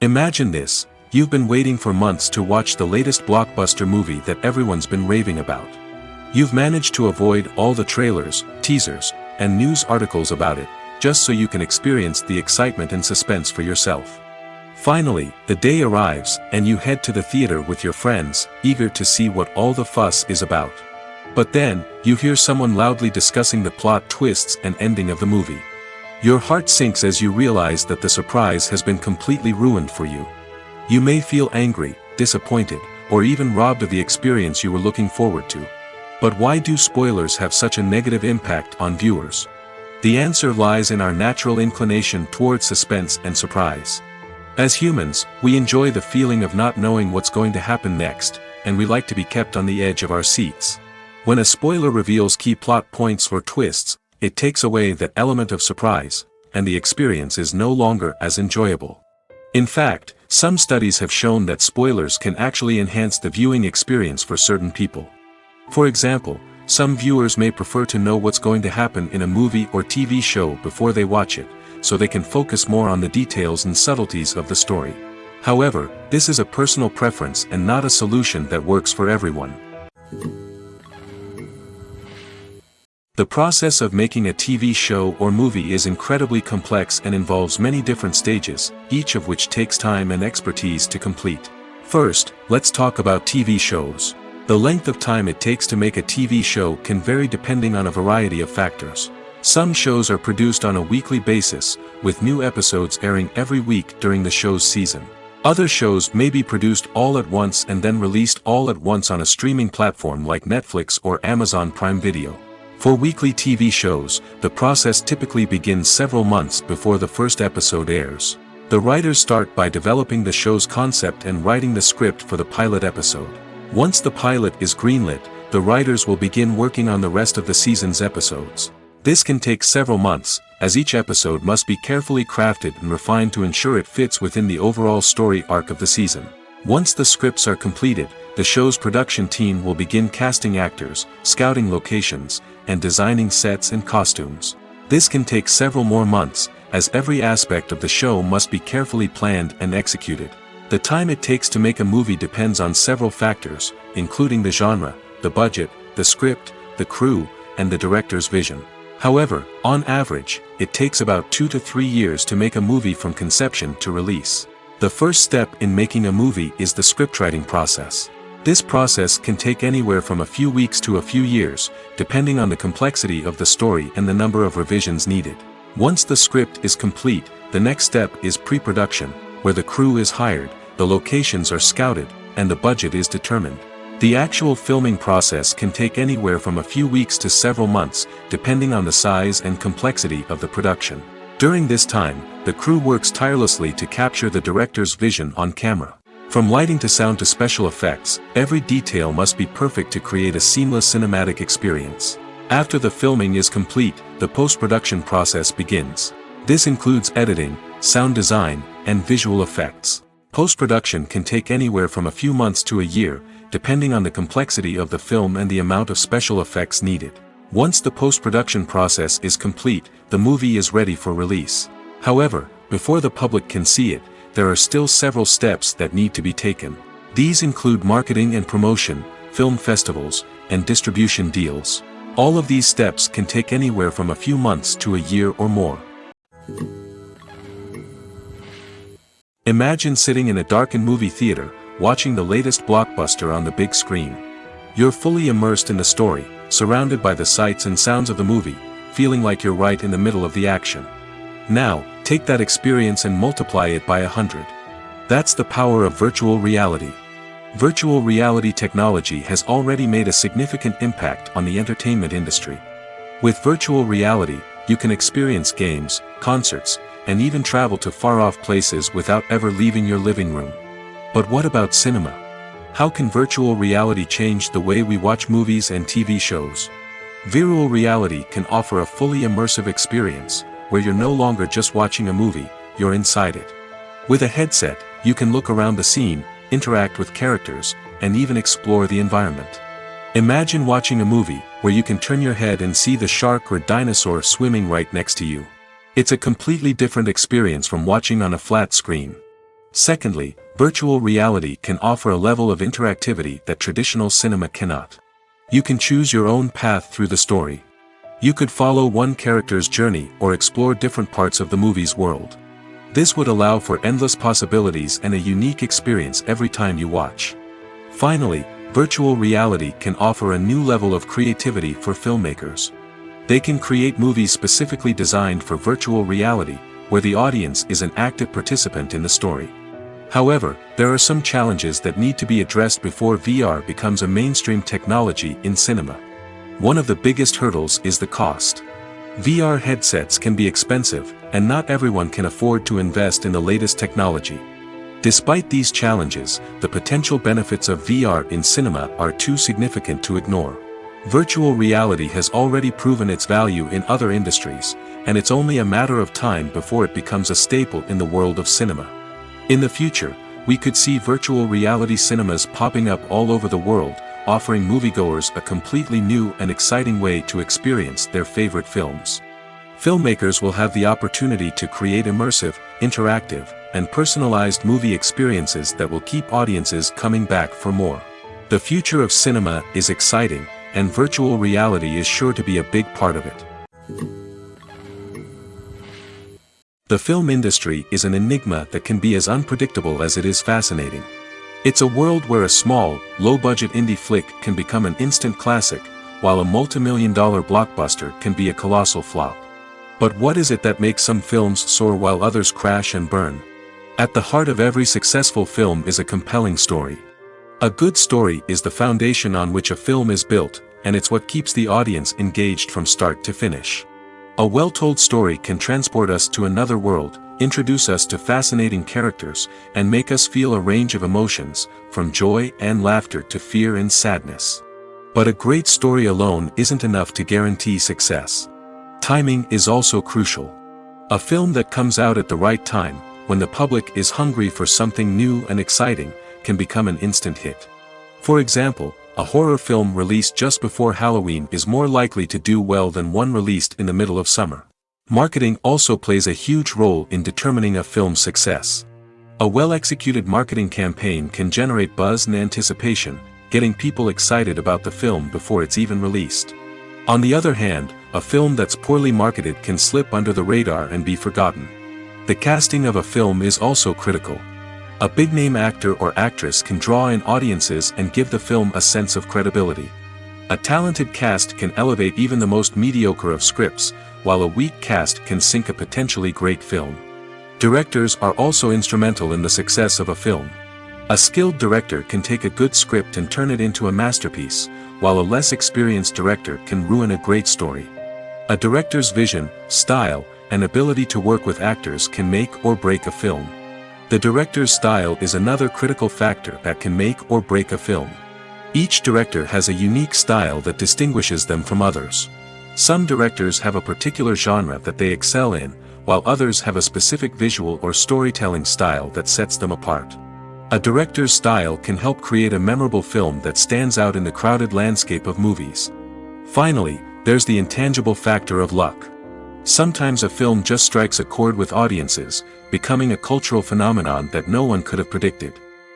Imagine this: you've been waiting for months to watch the latest blockbuster movie that everyone's been raving about. You've managed to avoid all the trailers, teasers, and news articles about it, just so you can experience the excitement and suspense for yourself. Finally, the day arrives, and you head to the theater with your friends, eager to see what all the fuss is about. But then, you hear someone loudly discussing the plot twists and ending of the movie. Your heart sinks as you realize that the surprise has been completely ruined for you. You may feel angry, disappointed, or even robbed of the experience you were looking forward to. But why do spoilers have such a negative impact on viewers? The answer lies in our natural inclination towards suspense and surprise. As humans, we enjoy the feeling of not knowing what's going to happen next, and we like to be kept on the edge of our seats. When a spoiler reveals key plot points or twists, it takes away that element of surprise, and the experience is no longer as enjoyable. In fact, some studies have shown that spoilers can actually enhance the viewing experience for certain people. For example, some viewers may prefer to know what's going to happen in a movie or TV show before they watch it, so they can focus more on the details and subtleties of the story. However, this is a personal preference and not a solution that works for everyone. The process of making a TV show or movie is incredibly complex and involves many different stages, each of which takes time and expertise to complete. First, let's talk about TV shows. The length of time it takes to make a TV show can vary depending on a variety of factors. Some shows are produced on a weekly basis, with new episodes airing every week during the show's season. Other shows may be produced all at once and then released all at once on a streaming platform like Netflix or Amazon Prime Video. For weekly TV shows, the process typically begins several months before the first episode airs. The writers start by developing the show's concept and writing the script for the pilot episode. Once the pilot is greenlit, the writers will begin working on the rest of the season's episodes. This can take several months, as each episode must be carefully crafted and refined to ensure it fits within the overall story arc of the season. Once the scripts are completed, the show's production team will begin casting actors, scouting locations, and designing sets and costumes. This can take several more months, as every aspect of the show must be carefully planned and executed. The time it takes to make a movie depends on several factors, including the genre, the budget, the script, the crew, and the director's vision. However, on average, it takes about 2 to 3 years to make a movie from conception to release. The first step in making a movie is the scriptwriting process. This process can take anywhere from a few weeks to a few years, depending on the complexity of the story and the number of revisions needed. Once the script is complete, the next step is pre-production, where the crew is hired, the locations are scouted, and the budget is determined. The actual filming process can take anywhere from a few weeks to several months, depending on the size and complexity of the production. During this time, the crew works tirelessly to capture the director's vision on camera. From lighting to sound to special effects, every detail must be perfect to create a seamless cinematic experience. After the filming is complete, the post-production process begins. This includes editing, sound design, and visual effects. Post-production can take anywhere from a few months to a year, depending on the complexity of the film and the amount of special effects needed. Once the post-production process is complete, the movie is ready for release. However, before the public can see it, there are still several steps that need to be taken. These include marketing and promotion, film festivals, and distribution deals. All of these steps can take anywhere from a few months to a year or more. Imagine sitting in a darkened movie theater, watching the latest blockbuster on the big screen. You're fully immersed in the story, surrounded by the sights and sounds of the movie, feeling like you're right in the middle of the action. Now, take that experience and multiply it by 100. That's the power of virtual reality. Virtual reality technology has already made a significant impact on the entertainment industry. With virtual reality, you can experience games, concerts, and even travel to far-off places without ever leaving your living room. But what about cinema? How can virtual reality change the way we watch movies and TV shows? Virtual reality can offer a fully immersive experience, where you're no longer just watching a movie, you're inside it. With a headset, you can look around the scene, interact with characters, and even explore the environment. Imagine watching a movie, where you can turn your head and see the shark or dinosaur swimming right next to you. It's a completely different experience from watching on a flat screen. Secondly, virtual reality can offer a level of interactivity that traditional cinema cannot. You can choose your own path through the story. You could follow one character's journey or explore different parts of the movie's world. This would allow for endless possibilities and a unique experience every time you watch. Finally, virtual reality can offer a new level of creativity for filmmakers. They can create movies specifically designed for virtual reality, where the audience is an active participant in the story. However, there are some challenges that need to be addressed before VR becomes a mainstream technology in cinema. One of the biggest hurdles is the cost. VR headsets can be expensive, and not everyone can afford to invest in the latest technology. Despite these challenges, the potential benefits of VR in cinema are too significant to ignore. Virtual reality has already proven its value in other industries, and it's only a matter of time before it becomes a staple in the world of cinema. In the future, we could see virtual reality cinemas popping up all over the world, offering moviegoers a completely new and exciting way to experience their favorite films. Filmmakers will have the opportunity to create immersive, interactive, and personalized movie experiences that will keep audiences coming back for more. The future of cinema is exciting, and virtual reality is sure to be a big part of it. The film industry is an enigma that can be as unpredictable as it is fascinating. It's a world where a small, low-budget indie flick can become an instant classic, while a multi-million-dollar blockbuster can be a colossal flop. But what is it that makes some films soar while others crash and burn? At the heart of every successful film is a compelling story. A good story is the foundation on which a film is built, and it's what keeps the audience engaged from start to finish. A well-told story can transport us to another world, introduce us to fascinating characters, and make us feel a range of emotions, from joy and laughter to fear and sadness. But a great story alone isn't enough to guarantee success. Timing is also crucial. A film that comes out at the right time, when the public is hungry for something new and exciting, can become an instant hit. For example, a horror film released just before Halloween is more likely to do well than one released in the middle of summer. Marketing also plays a huge role in determining a film's success. A well-executed marketing campaign can generate buzz and anticipation, getting people excited about the film before it's even released. On the other hand, a film that's poorly marketed can slip under the radar and be forgotten. The casting of a film is also critical. A big-name actor or actress can draw in audiences and give the film a sense of credibility. A talented cast can elevate even the most mediocre of scripts, while a weak cast can sink a potentially great film. Directors are also instrumental in the success of a film. A skilled director can take a good script and turn it into a masterpiece, while a less experienced director can ruin a great story. A director's vision, style, and ability to work with actors can make or break a film. The director's style is another critical factor that can make or break a film. Each director has a unique style that distinguishes them from others. Some directors have a particular genre that they excel in, while others have a specific visual or storytelling style that sets them apart. A director's style can help create a memorable film that stands out in the crowded landscape of movies. Finally, there's the intangible factor of luck. Sometimes a film just strikes a chord with audiences, becoming a cultural phenomenon that no one could have predicted.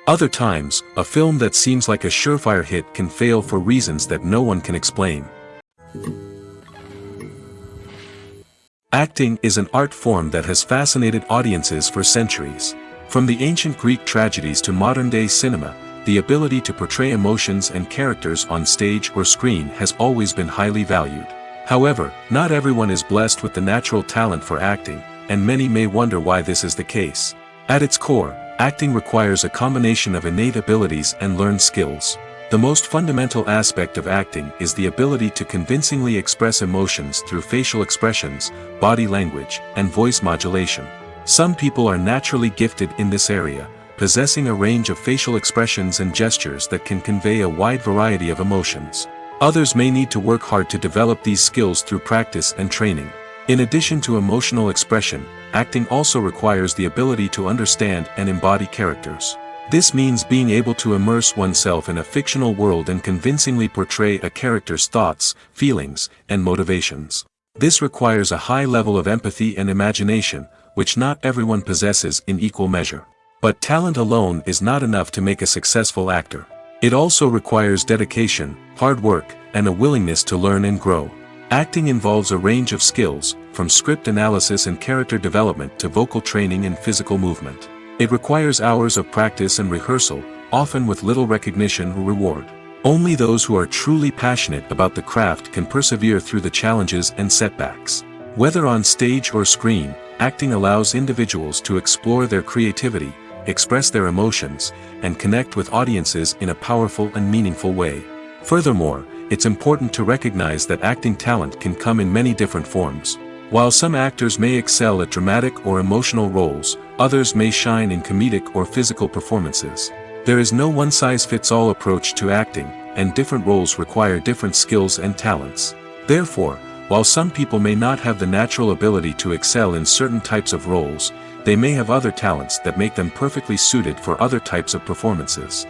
Other times, a film that seems like a surefire hit can fail for reasons that no one can explain. Acting is an art form that has fascinated audiences for centuries. From the ancient Greek tragedies to modern-day cinema, the ability to portray emotions and characters on stage or screen has always been highly valued. However, not everyone is blessed with the natural talent for acting, and many may wonder why this is the case. At its core, acting requires a combination of innate abilities and learned skills. The most fundamental aspect of acting is the ability to convincingly express emotions through facial expressions, body language, and voice modulation. Some people are naturally gifted in this area, possessing a range of facial expressions and gestures that can convey a wide variety of emotions. Others may need to work hard to develop these skills through practice and training. In addition to emotional expression, acting also requires the ability to understand and embody characters. This means being able to immerse oneself in a fictional world and convincingly portray a character's thoughts, feelings, and motivations. This requires a high level of empathy and imagination, which not everyone possesses in equal measure. But talent alone is not enough to make a successful actor. It also requires dedication, hard work, and a willingness to learn and grow. Acting involves a range of skills, from script analysis and character development to vocal training and physical movement. It requires hours of practice and rehearsal, often with little recognition or reward. Only those who are truly passionate about the craft can persevere through the challenges and setbacks. Whether on stage or screen, acting allows individuals to explore their creativity, express their emotions, and connect with audiences in a powerful and meaningful way. Furthermore, it's important to recognize that acting talent can come in many different forms. While some actors may excel at dramatic or emotional roles, others may shine in comedic or physical performances. There is no one-size-fits-all approach to acting, and different roles require different skills and talents. Therefore, while some people may not have the natural ability to excel in certain types of roles, they may have other talents that make them perfectly suited for other types of performances.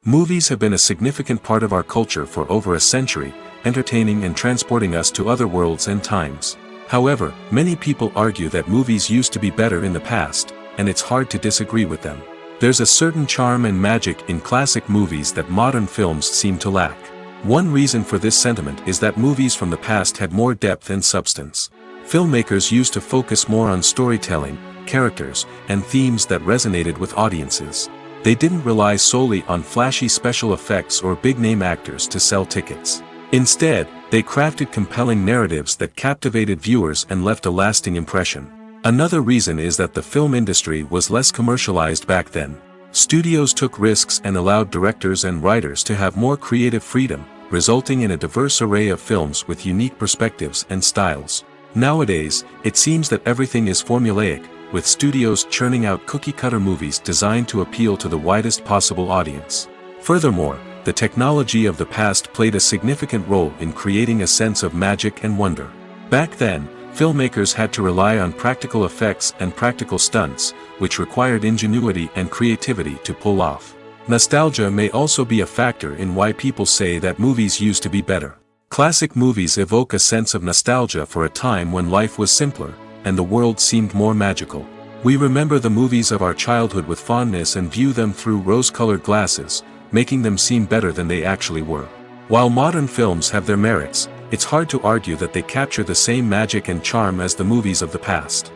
Movies have been a significant part of our culture for over a century, entertaining and transporting us to other worlds and times. However, many people argue that movies used to be better in the past, and it's hard to disagree with them. There's a certain charm and magic in classic movies that modern films seem to lack. One reason for this sentiment is that movies from the past had more depth and substance. Filmmakers used to focus more on storytelling, characters, and themes that resonated with audiences. They didn't rely solely on flashy special effects or big-name actors to sell tickets. Instead, they crafted compelling narratives that captivated viewers and left a lasting impression. Another reason is that the film industry was less commercialized back then. Studios took risks and allowed directors and writers to have more creative freedom, resulting in a diverse array of films with unique perspectives and styles. Nowadays, it seems that everything is formulaic, with studios churning out cookie-cutter movies designed to appeal to the widest possible audience. Furthermore, the technology of the past played a significant role in creating a sense of magic and wonder. Back then, filmmakers had to rely on practical effects and practical stunts, which required ingenuity and creativity to pull off. Nostalgia may also be a factor in why people say that movies used to be better. Classic movies evoke a sense of nostalgia for a time when life was simpler, and the world seemed more magical. We remember the movies of our childhood with fondness and view them through rose-colored glasses, making them seem better than they actually were. While modern films have their merits, it's hard to argue that they capture the same magic and charm as the movies of the past.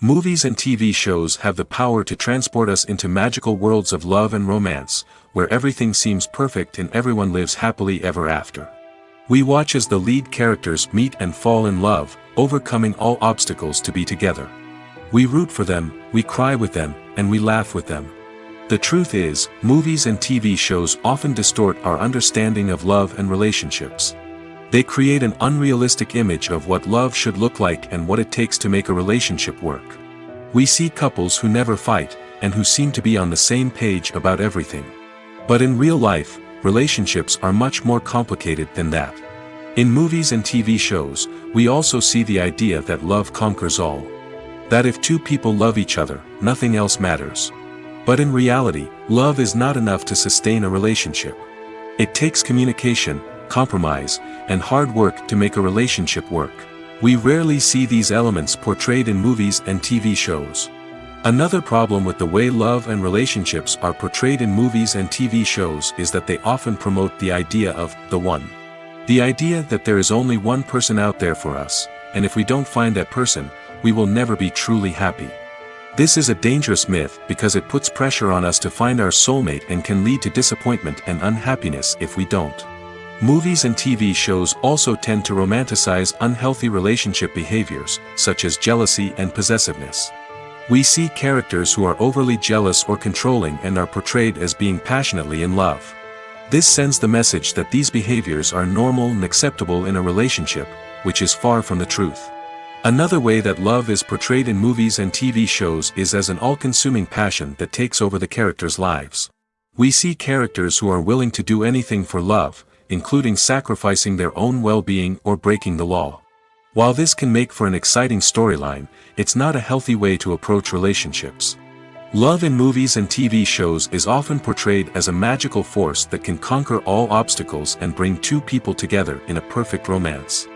Movies and TV shows have the power to transport us into magical worlds of love and romance, where everything seems perfect and everyone lives happily ever after. We watch as the lead characters meet and fall in love, overcoming all obstacles to be together. We root for them, we cry with them, and we laugh with them. The truth is, movies and TV shows often distort our understanding of love and relationships. They create an unrealistic image of what love should look like and what it takes to make a relationship work. We see couples who never fight, and who seem to be on the same page about everything. But in real life, relationships are much more complicated than that. In movies and TV shows, we also see the idea that love conquers all. That if two people love each other, nothing else matters. But in reality, love is not enough to sustain a relationship. It takes communication, compromise, and hard work to make a relationship work. We rarely see these elements portrayed in movies and TV shows. Another problem with the way love and relationships are portrayed in movies and TV shows is that they often promote the idea of the one. The idea that there is only one person out there for us, and if we don't find that person, we will never be truly happy. This is a dangerous myth because it puts pressure on us to find our soulmate and can lead to disappointment and unhappiness if we don't. Movies and TV shows also tend to romanticize unhealthy relationship behaviors, such as jealousy and possessiveness. We see characters who are overly jealous or controlling and are portrayed as being passionately in love. This sends the message that these behaviors are normal and acceptable in a relationship, which is far from the truth. Another way that love is portrayed in movies and TV shows is as an all-consuming passion that takes over the characters' lives. We see characters who are willing to do anything for love, including sacrificing their own well-being or breaking the law. While this can make for an exciting storyline, it's not a healthy way to approach relationships. Love in movies and TV shows is often portrayed as a magical force that can conquer all obstacles and bring two people together in a perfect romance.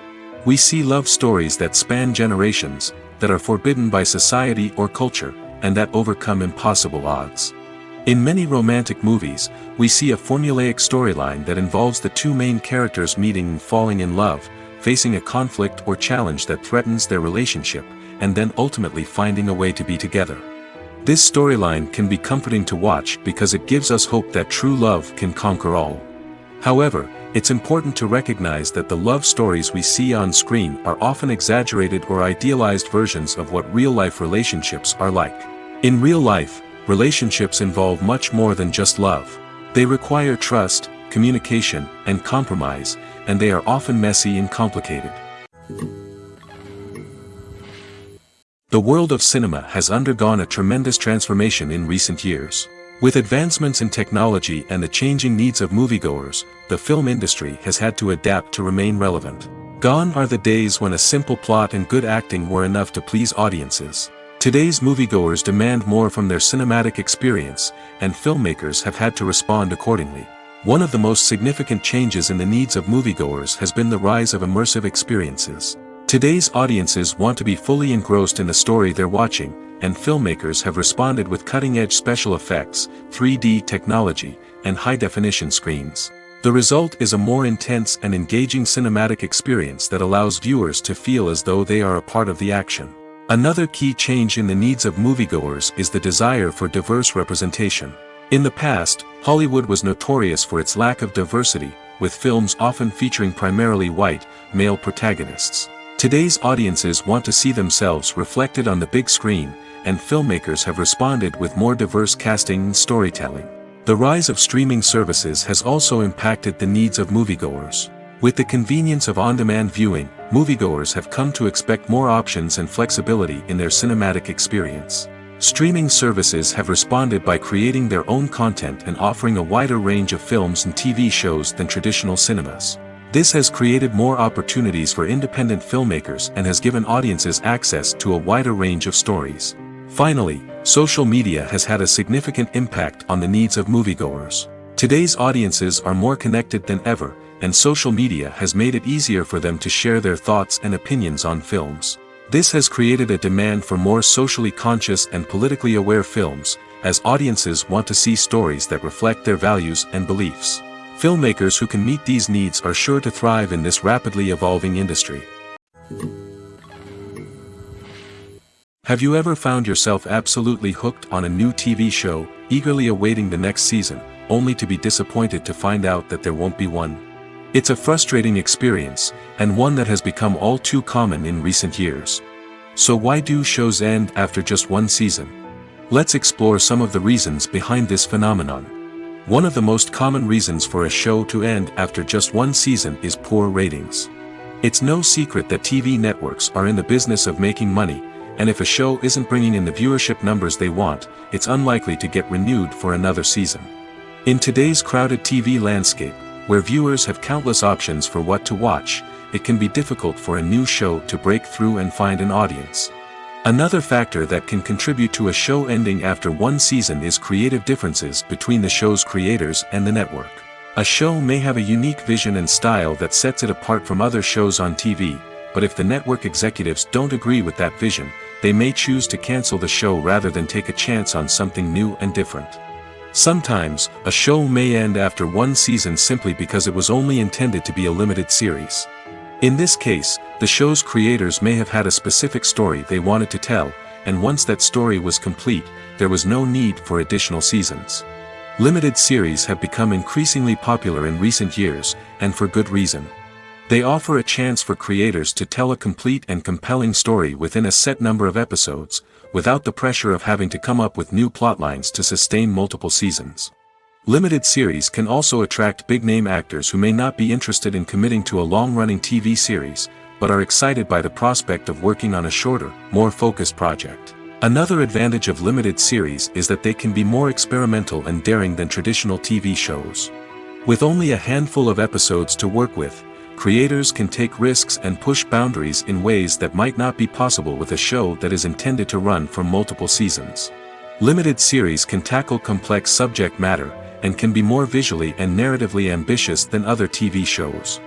We see love stories that span generations, that are forbidden by society or culture, and that overcome impossible odds. In many romantic movies, we see a formulaic storyline that involves the two main characters meeting and falling in love, facing a conflict or challenge that threatens their relationship, and then ultimately finding a way to be together. This storyline can be comforting to watch because it gives us hope that true love can conquer all. However, it's important to recognize that the love stories we see on screen are often exaggerated or idealized versions of what real-life relationships are like. In real life, relationships involve much more than just love. They require trust, communication, and compromise, and they are often messy and complicated. The world of cinema has undergone a tremendous transformation in recent years. With advancements in technology and the changing needs of moviegoers, the film industry has had to adapt to remain relevant. Gone are the days when a simple plot and good acting were enough to please audiences. Today's moviegoers demand more from their cinematic experience, and filmmakers have had to respond accordingly. One of the most significant changes in the needs of moviegoers has been the rise of immersive experiences. Today's audiences want to be fully engrossed in the story they're watching, and filmmakers have responded with cutting-edge special effects, 3D technology, and high-definition screens. The result is a more intense and engaging cinematic experience that allows viewers to feel as though they are a part of the action. Another key change in the needs of moviegoers is the desire for diverse representation. In the past, Hollywood was notorious for its lack of diversity, with films often featuring primarily white, male protagonists. Today's audiences want to see themselves reflected on the big screen, and filmmakers have responded with more diverse casting and storytelling. The rise of streaming services has also impacted the needs of moviegoers. With the convenience of on-demand viewing, moviegoers have come to expect more options and flexibility in their cinematic experience. Streaming services have responded by creating their own content and offering a wider range of films and TV shows than traditional cinemas. This has created more opportunities for independent filmmakers and has given audiences access to a wider range of stories. Finally, social media has had a significant impact on the needs of moviegoers. Today's audiences are more connected than ever, and social media has made it easier for them to share their thoughts and opinions on films. This has created a demand for more socially conscious and politically aware films, as audiences want to see stories that reflect their values and beliefs. Filmmakers who can meet these needs are sure to thrive in this rapidly evolving industry. Have you ever found yourself absolutely hooked on a new TV show, eagerly awaiting the next season, only to be disappointed to find out that there won't be one? It's a frustrating experience, and one that has become all too common in recent years. So why do shows end after just one season? Let's explore some of the reasons behind this phenomenon. One of the most common reasons for a show to end after just one season is poor ratings. It's no secret that TV networks are in the business of making money, and if a show isn't bringing in the viewership numbers they want, it's unlikely to get renewed for another season. In today's crowded TV landscape, where viewers have countless options for what to watch, it can be difficult for a new show to break through and find an audience. Another factor that can contribute to a show ending after one season is creative differences between the show's creators and the network. A show may have a unique vision and style that sets it apart from other shows on TV, but if the network executives don't agree with that vision, they may choose to cancel the show rather than take a chance on something new and different. Sometimes, a show may end after one season simply because it was only intended to be a limited series. In this case, the show's creators may have had a specific story they wanted to tell, and once that story was complete, there was no need for additional seasons. Limited series have become increasingly popular in recent years, and for good reason. They offer a chance for creators to tell a complete and compelling story within a set number of episodes, without the pressure of having to come up with new plotlines to sustain multiple seasons. Limited series can also attract big-name actors who may not be interested in committing to a long-running TV series, but are excited by the prospect of working on a shorter, more focused project. Another advantage of limited series is that they can be more experimental and daring than traditional TV shows. With only a handful of episodes to work with, creators can take risks and push boundaries in ways that might not be possible with a show that is intended to run for multiple seasons. Limited series can tackle complex subject matter, and can be more visually and narratively ambitious than other TV shows.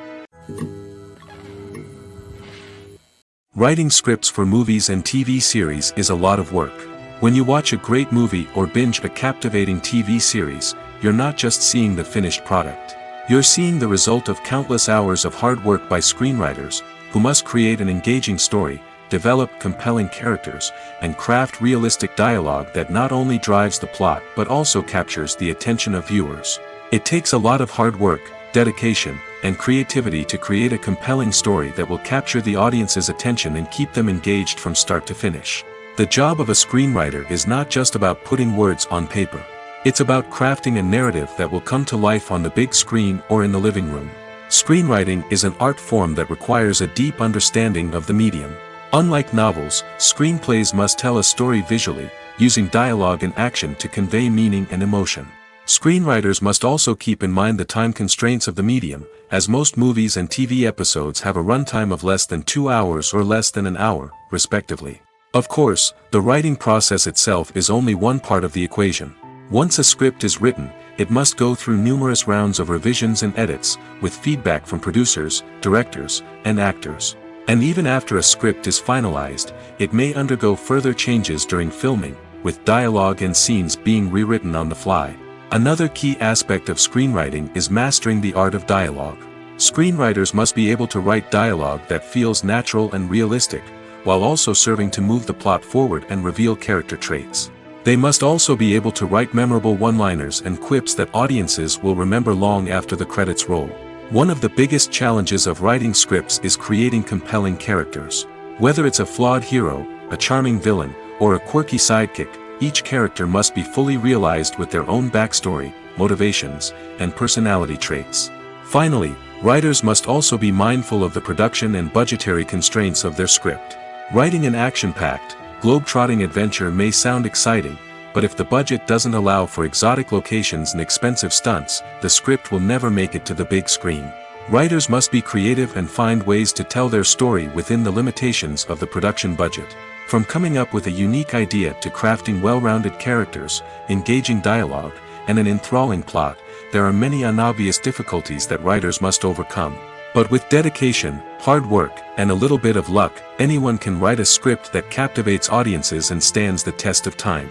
Writing scripts for movies and TV series is a lot of work. When you watch a great movie or binge a captivating TV series, you're not just seeing the finished product. You're seeing the result of countless hours of hard work by screenwriters, who must create an engaging story, develop compelling characters, and craft realistic dialogue that not only drives the plot but also captures the attention of viewers. It takes a lot of hard work, dedication, and creativity to create a compelling story that will capture the audience's attention and keep them engaged from start to finish. The job of a screenwriter is not just about putting words on paper. It's about crafting a narrative that will come to life on the big screen or in the living room. Screenwriting is an art form that requires a deep understanding of the medium. Unlike novels, screenplays must tell a story visually, using dialogue and action to convey meaning and emotion. Screenwriters must also keep in mind the time constraints of the medium, as most movies and TV episodes have a runtime of less than 2 hours or less than an hour, respectively. Of course, the writing process itself is only one part of the equation. Once a script is written, it must go through numerous rounds of revisions and edits, with feedback from producers, directors, and actors. And even after a script is finalized, it may undergo further changes during filming, with dialogue and scenes being rewritten on the fly. Another key aspect of screenwriting is mastering the art of dialogue. Screenwriters must be able to write dialogue that feels natural and realistic, while also serving to move the plot forward and reveal character traits. They must also be able to write memorable one-liners and quips that audiences will remember long after the credits roll. One of the biggest challenges of writing scripts is creating compelling characters. Whether it's a flawed hero, a charming villain, or a quirky sidekick, each character must be fully realized with their own backstory, motivations, and personality traits. Finally, writers must also be mindful of the production and budgetary constraints of their script. Writing an action-packed, globe-trotting adventure may sound exciting, but if the budget doesn't allow for exotic locations and expensive stunts, the script will never make it to the big screen. Writers must be creative and find ways to tell their story within the limitations of the production budget. From coming up with a unique idea to crafting well-rounded characters, engaging dialogue, and an enthralling plot, there are many unobvious difficulties that writers must overcome. But with dedication, hard work, and a little bit of luck, anyone can write a script that captivates audiences and stands the test of time.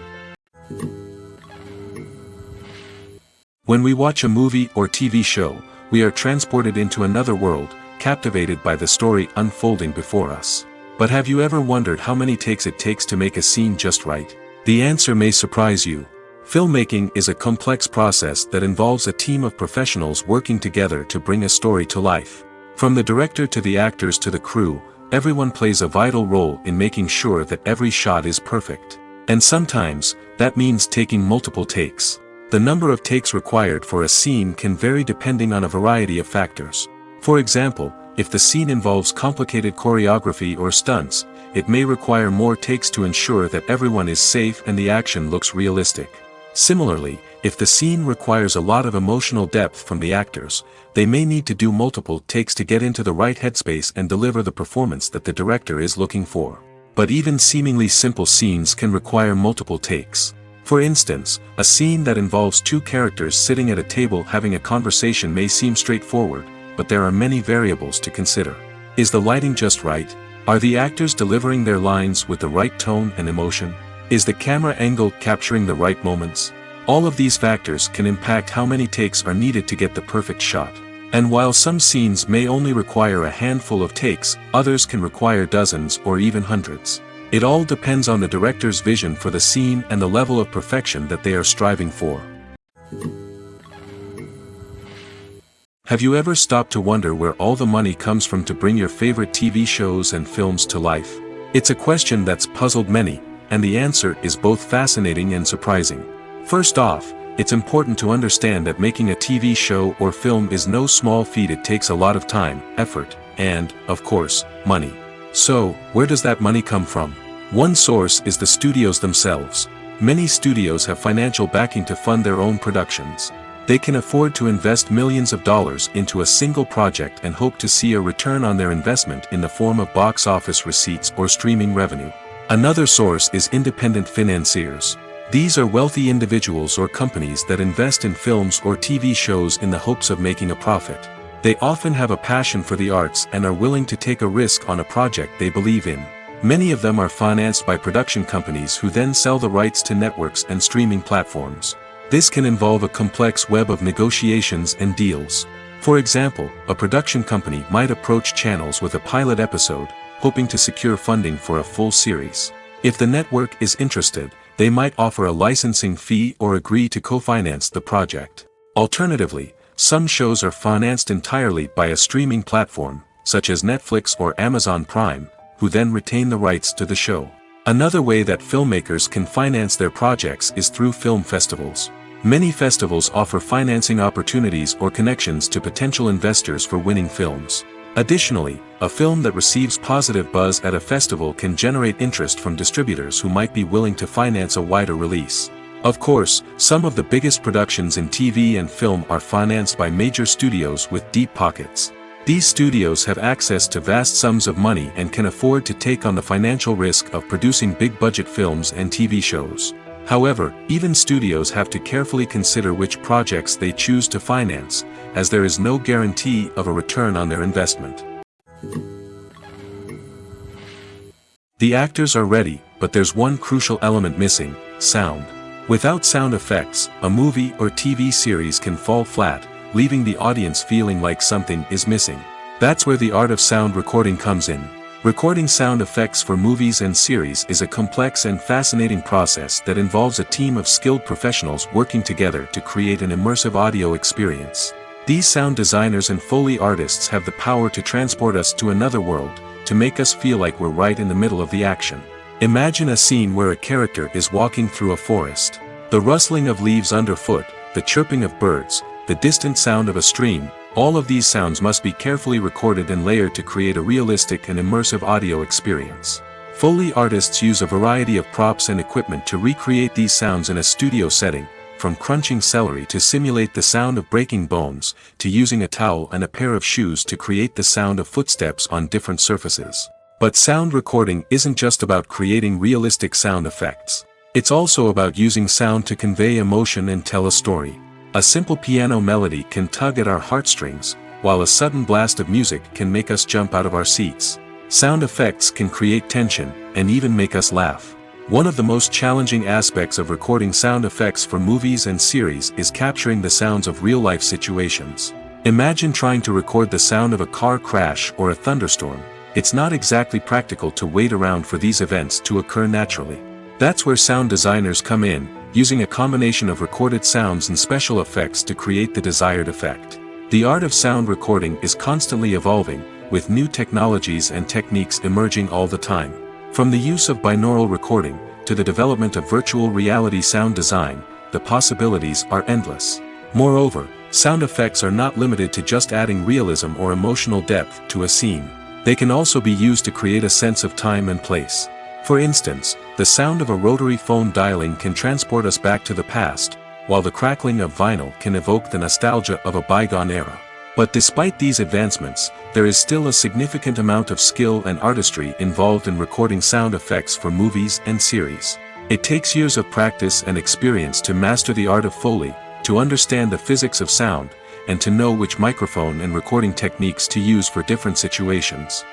When we watch a movie or TV show, we are transported into another world, captivated by the story unfolding before us. But have you ever wondered how many takes it takes to make a scene just right? The answer may surprise you. Filmmaking is a complex process that involves a team of professionals working together to bring a story to life. From the director to the actors to the crew, everyone plays a vital role in making sure that every shot is perfect. And sometimes, that means taking multiple takes. The number of takes required for a scene can vary depending on a variety of factors. For example, if the scene involves complicated choreography or stunts, it may require more takes to ensure that everyone is safe and the action looks realistic. Similarly, if the scene requires a lot of emotional depth from the actors, they may need to do multiple takes to get into the right headspace and deliver the performance that the director is looking for. But even seemingly simple scenes can require multiple takes. For instance, a scene that involves two characters sitting at a table having a conversation may seem straightforward, but there are many variables to consider. Is the lighting just right? Are the actors delivering their lines with the right tone and emotion? Is the camera angle capturing the right moments? All of these factors can impact how many takes are needed to get the perfect shot. And while some scenes may only require a handful of takes, others can require dozens or even hundreds. It all depends on the director's vision for the scene and the level of perfection that they are striving for. Have you ever stopped to wonder where all the money comes from to bring your favorite TV shows and films to life? It's a question that's puzzled many, and the answer is both fascinating and surprising. First off, it's important to understand that making a TV show or film is no small feat. It takes a lot of time, effort, and, of course, money. So, where does that money come from? One source is the studios themselves. Many studios have financial backing to fund their own productions. They can afford to invest millions of dollars into a single project and hope to see a return on their investment in the form of box office receipts or streaming revenue. Another source is independent financiers. These are wealthy individuals or companies that invest in films or TV shows in the hopes of making a profit. They often have a passion for the arts and are willing to take a risk on a project they believe in. Many of them are financed by production companies who then sell the rights to networks and streaming platforms. This can involve a complex web of negotiations and deals. For example, a production company might approach channels with a pilot episode, hoping to secure funding for a full series. If the network is interested, they might offer a licensing fee or agree to co-finance the project. Alternatively, some shows are financed entirely by a streaming platform, such as Netflix or Amazon Prime, who then retain the rights to the show. Another way that filmmakers can finance their projects is through film festivals. Many festivals offer financing opportunities or connections to potential investors for winning films. Additionally, a film that receives positive buzz at a festival can generate interest from distributors who might be willing to finance a wider release. Of course, some of the biggest productions in TV and film are financed by major studios with deep pockets. These studios have access to vast sums of money and can afford to take on the financial risk of producing big-budget films and TV shows. However, even studios have to carefully consider which projects they choose to finance, as there is no guarantee of a return on their investment. The actors are ready, but there's one crucial element missing: sound. Without sound effects, a movie or TV series can fall flat, leaving the audience feeling like something is missing. That's where the art of sound recording comes in. Recording sound effects for movies and series is a complex and fascinating process that involves a team of skilled professionals working together to create an immersive audio experience. These sound designers and Foley artists have the power to transport us to another world, to make us feel like we're right in the middle of the action. Imagine a scene where a character is walking through a forest. The rustling of leaves underfoot, the chirping of birds, the distant sound of a stream, all of these sounds must be carefully recorded and layered to create a realistic and immersive audio experience. Foley artists use a variety of props and equipment to recreate these sounds in a studio setting, from crunching celery to simulate the sound of breaking bones, to using a towel and a pair of shoes to create the sound of footsteps on different surfaces. But sound recording isn't just about creating realistic sound effects. It's also about using sound to convey emotion and tell a story. A simple piano melody can tug at our heartstrings, while a sudden blast of music can make us jump out of our seats. Sound effects can create tension, and even make us laugh. One of the most challenging aspects of recording sound effects for movies and series is capturing the sounds of real-life situations. Imagine trying to record the sound of a car crash or a thunderstorm. It's not exactly practical to wait around for these events to occur naturally. That's where sound designers come in, using a combination of recorded sounds and special effects to create the desired effect. The art of sound recording is constantly evolving, with new technologies and techniques emerging all the time. From the use of binaural recording, to the development of virtual reality sound design, the possibilities are endless. Moreover, sound effects are not limited to just adding realism or emotional depth to a scene. They can also be used to create a sense of time and place. For instance, the sound of a rotary phone dialing can transport us back to the past, while the crackling of vinyl can evoke the nostalgia of a bygone era. But despite these advancements, there is still a significant amount of skill and artistry involved in recording sound effects for movies and series. It takes years of practice and experience to master the art of Foley, to understand the physics of sound, and to know which microphone and recording techniques to use for different situations.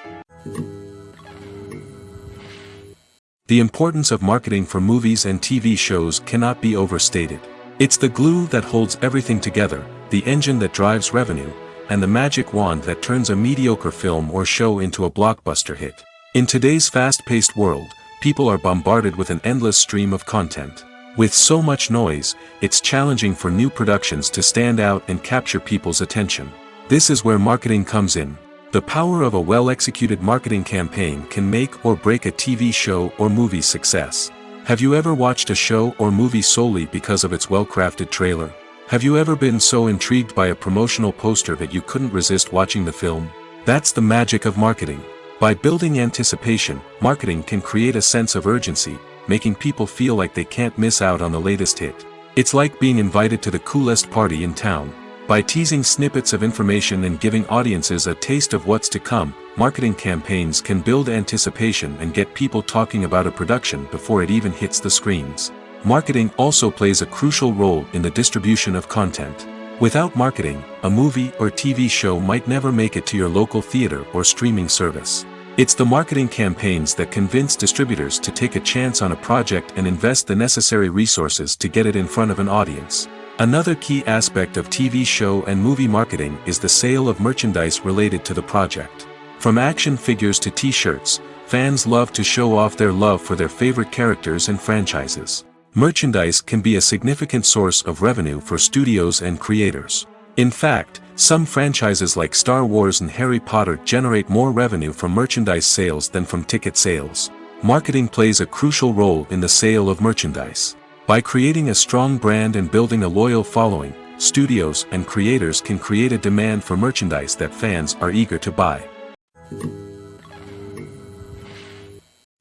The importance of marketing for movies and TV shows cannot be overstated. It's the glue that holds everything together, the engine that drives revenue, and the magic wand that turns a mediocre film or show into a blockbuster hit. In today's fast-paced world, people are bombarded with an endless stream of content. With so much noise, it's challenging for new productions to stand out and capture people's attention. This is where marketing comes in. The power of a well-executed marketing campaign can make or break a TV show or movie's success. Have you ever watched a show or movie solely because of its well-crafted trailer? Have you ever been so intrigued by a promotional poster that you couldn't resist watching the film? That's the magic of marketing. By building anticipation, marketing can create a sense of urgency, making people feel like they can't miss out on the latest hit. It's like being invited to the coolest party in town. By teasing snippets of information and giving audiences a taste of what's to come, marketing campaigns can build anticipation and get people talking about a production before it even hits the screens. Marketing also plays a crucial role in the distribution of content. Without marketing, a movie or TV show might never make it to your local theater or streaming service. It's the marketing campaigns that convince distributors to take a chance on a project and invest the necessary resources to get it in front of an audience. Another key aspect of TV show and movie marketing is the sale of merchandise related to the project. From action figures to t-shirts, fans love to show off their love for their favorite characters and franchises. Merchandise can be a significant source of revenue for studios and creators. In fact, some franchises like Star Wars and Harry Potter generate more revenue from merchandise sales than from ticket sales. Marketing plays a crucial role in the sale of merchandise. By creating a strong brand and building a loyal following, studios and creators can create a demand for merchandise that fans are eager to buy.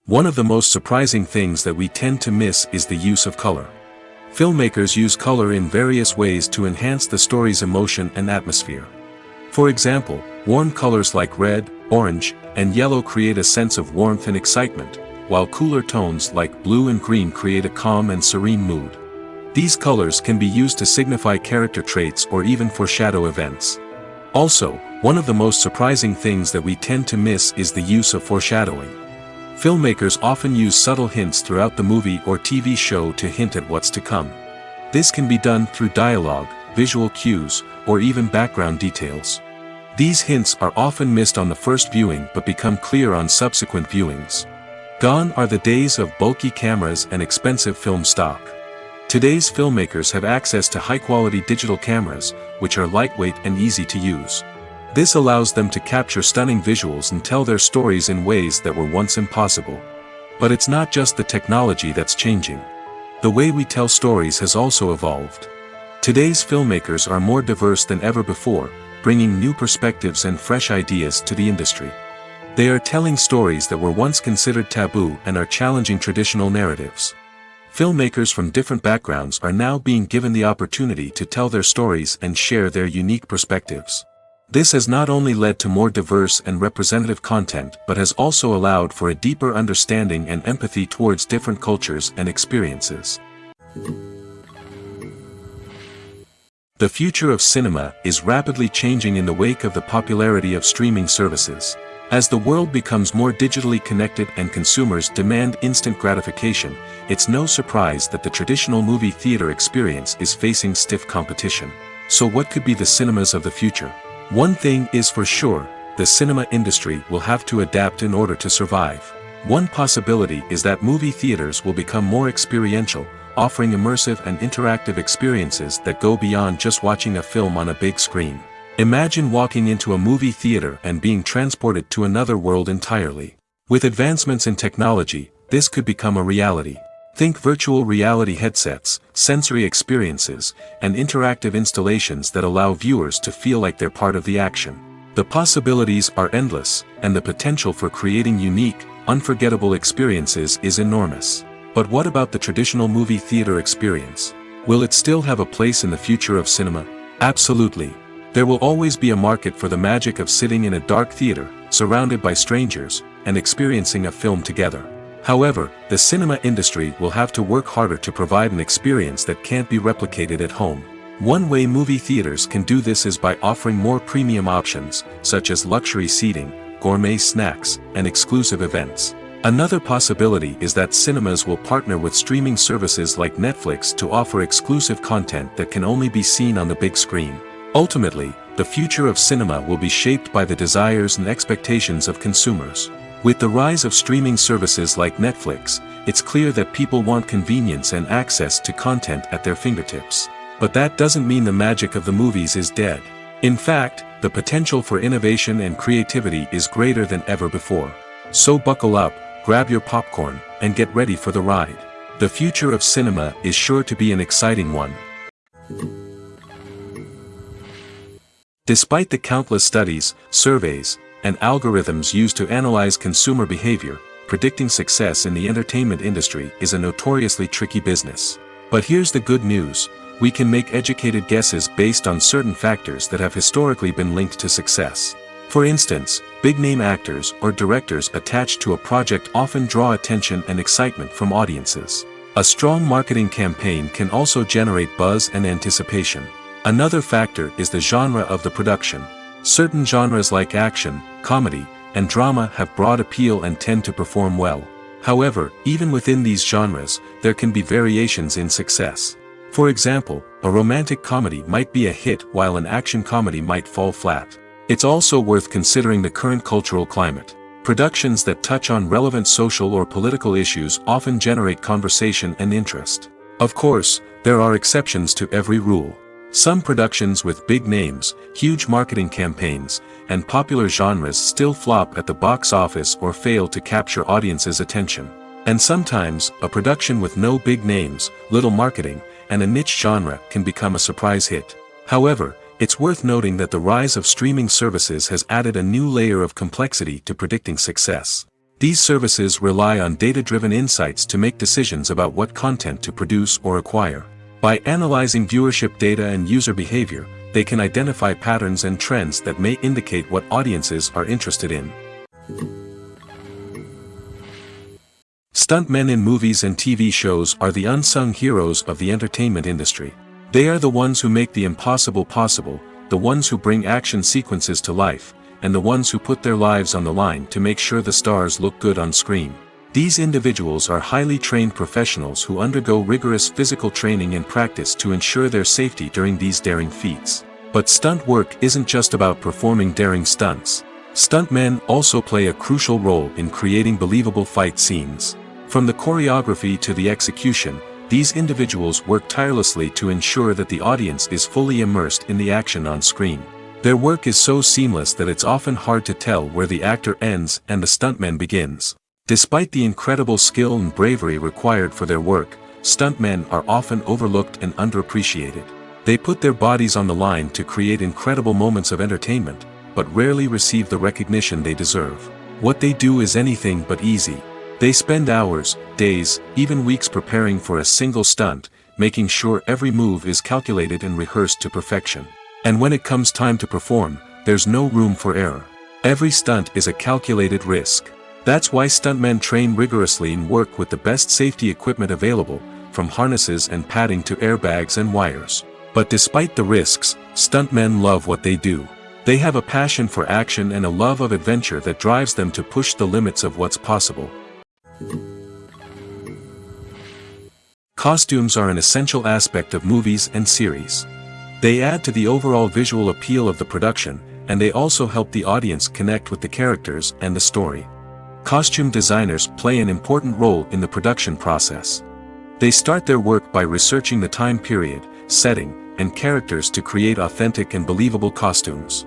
One of the most surprising things that we tend to miss is the use of color. Filmmakers use color in various ways to enhance the story's emotion and atmosphere. For example, warm colors like red, orange, and yellow create a sense of warmth and excitement, while cooler tones like blue and green create a calm and serene mood. These colors can be used to signify character traits or even foreshadow events. Also, one of the most surprising things that we tend to miss is the use of foreshadowing. Filmmakers often use subtle hints throughout the movie or TV show to hint at what's to come. This can be done through dialogue, visual cues, or even background details. These hints are often missed on the first viewing but become clear on subsequent viewings. Gone are the days of bulky cameras and expensive film stock. Today's filmmakers have access to high-quality digital cameras, which are lightweight and easy to use. This allows them to capture stunning visuals and tell their stories in ways that were once impossible. But it's not just the technology that's changing. The way we tell stories has also evolved. Today's filmmakers are more diverse than ever before, bringing new perspectives and fresh ideas to the industry. They are telling stories that were once considered taboo and are challenging traditional narratives. Filmmakers from different backgrounds are now being given the opportunity to tell their stories and share their unique perspectives. This has not only led to more diverse and representative content but has also allowed for a deeper understanding and empathy towards different cultures and experiences. The future of cinema is rapidly changing in the wake of the popularity of streaming services. As the world becomes more digitally connected and consumers demand instant gratification, it's no surprise that the traditional movie theater experience is facing stiff competition. So what could be the cinemas of the future? One thing is for sure, the cinema industry will have to adapt in order to survive. One possibility is that movie theaters will become more experiential, offering immersive and interactive experiences that go beyond just watching a film on a big screen. Imagine walking into a movie theater and being transported to another world entirely. With advancements in technology, this could become a reality. Think virtual reality headsets, sensory experiences, and interactive installations that allow viewers to feel like they're part of the action. The possibilities are endless, and the potential for creating unique, unforgettable experiences is enormous. But what about the traditional movie theater experience? Will it still have a place in the future of cinema? Absolutely. There will always be a market for the magic of sitting in a dark theater, surrounded by strangers, and experiencing a film together. However, the cinema industry will have to work harder to provide an experience that can't be replicated at home. One way movie theaters can do this is by offering more premium options, such as luxury seating, gourmet snacks, and exclusive events. Another possibility is that cinemas will partner with streaming services like Netflix to offer exclusive content that can only be seen on the big screen. Ultimately, the future of cinema will be shaped by the desires and expectations of consumers. With the rise of streaming services like Netflix, it's clear that people want convenience and access to content at their fingertips. But that doesn't mean the magic of the movies is dead. In fact, the potential for innovation and creativity is greater than ever before. So buckle up, grab your popcorn, and get ready for the ride. The future of cinema is sure to be an exciting one. Despite the countless studies, surveys, and algorithms used to analyze consumer behavior, predicting success in the entertainment industry is a notoriously tricky business. But here's the good news: we can make educated guesses based on certain factors that have historically been linked to success. For instance, big-name actors or directors attached to a project often draw attention and excitement from audiences. A strong marketing campaign can also generate buzz and anticipation. Another factor is the genre of the production. Certain genres like action, comedy, and drama have broad appeal and tend to perform well. However, even within these genres, there can be variations in success. For example, a romantic comedy might be a hit while an action comedy might fall flat. It's also worth considering the current cultural climate. Productions that touch on relevant social or political issues often generate conversation and interest. Of course, there are exceptions to every rule. Some productions with big names, huge marketing campaigns, and popular genres still flop at the box office or fail to capture audiences' attention. And sometimes, a production with no big names, little marketing, and a niche genre can become a surprise hit. However, it's worth noting that the rise of streaming services has added a new layer of complexity to predicting success. These services rely on data-driven insights to make decisions about what content to produce or acquire. By analyzing viewership data and user behavior, they can identify patterns and trends that may indicate what audiences are interested in. Stuntmen in movies and TV shows are the unsung heroes of the entertainment industry. They are the ones who make the impossible possible, the ones who bring action sequences to life, and the ones who put their lives on the line to make sure the stars look good on screen. These individuals are highly trained professionals who undergo rigorous physical training and practice to ensure their safety during these daring feats. But stunt work isn't just about performing daring stunts. Stuntmen also play a crucial role in creating believable fight scenes. From the choreography to the execution, these individuals work tirelessly to ensure that the audience is fully immersed in the action on screen. Their work is so seamless that it's often hard to tell where the actor ends and the stuntman begins. Despite the incredible skill and bravery required for their work, stuntmen are often overlooked and underappreciated. They put their bodies on the line to create incredible moments of entertainment, but rarely receive the recognition they deserve. What they do is anything but easy. They spend hours, days, even weeks preparing for a single stunt, making sure every move is calculated and rehearsed to perfection. And when it comes time to perform, there's no room for error. Every stunt is a calculated risk. That's why stuntmen train rigorously and work with the best safety equipment available, from harnesses and padding to airbags and wires. But despite the risks, stuntmen love what they do. They have a passion for action and a love of adventure that drives them to push the limits of what's possible. Costumes are an essential aspect of movies and series. They add to the overall visual appeal of the production, and they also help the audience connect with the characters and the story. Costume designers play an important role in the production process. They start their work by researching the time period, setting, and characters to create authentic and believable costumes.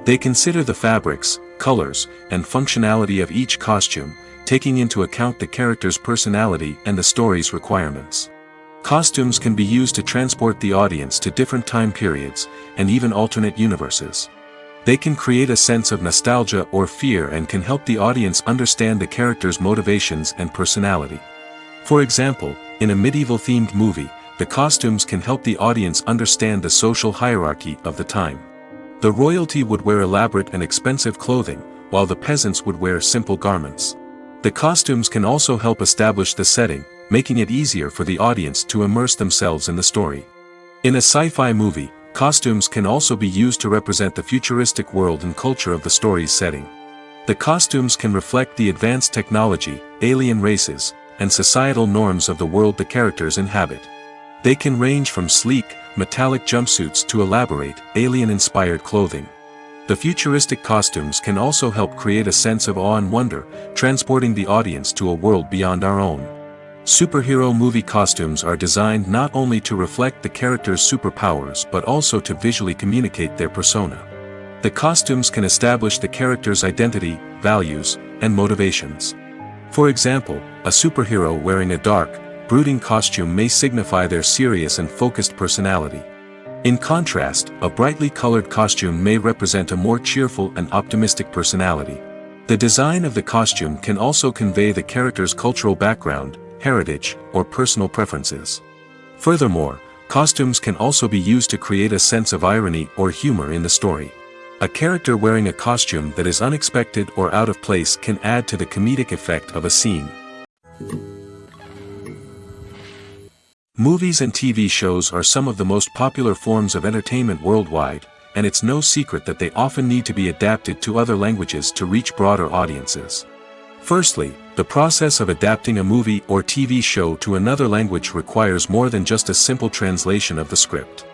They consider the fabrics, colors, and functionality of each costume, taking into account the character's personality and the story's requirements. Costumes can be used to transport the audience to different time periods, and even alternate universes. They can create a sense of nostalgia or fear and can help the audience understand the character's motivations and personality. For example, in a medieval-themed movie, the costumes can help the audience understand the social hierarchy of the time. The royalty would wear elaborate and expensive clothing, while the peasants would wear simple garments. The costumes can also help establish the setting, making it easier for the audience to immerse themselves in the story. In a sci-fi movie, costumes can also be used to represent the futuristic world and culture of the story's setting. The costumes can reflect the advanced technology, alien races, and societal norms of the world the characters inhabit. They can range from sleek, metallic jumpsuits to elaborate, alien-inspired clothing. The futuristic costumes can also help create a sense of awe and wonder, transporting the audience to a world beyond our own. Superhero movie costumes are designed not only to reflect the character's superpowers but also to visually communicate their persona. The costumes can establish the character's identity, values, and motivations. For example, a superhero wearing a dark, brooding costume may signify their serious and focused personality. In contrast, a brightly colored costume may represent a more cheerful and optimistic personality. The design of the costume can also convey the character's cultural background, heritage, or personal preferences. Furthermore, costumes can also be used to create a sense of irony or humor in the story. A character wearing a costume that is unexpected or out of place can add to the comedic effect of a scene. Movies and TV shows are some of the most popular forms of entertainment worldwide, and it's no secret that they often need to be adapted to other languages to reach broader audiences. Firstly, the process of adapting a movie or TV show to another language requires more than just a simple translation of the script.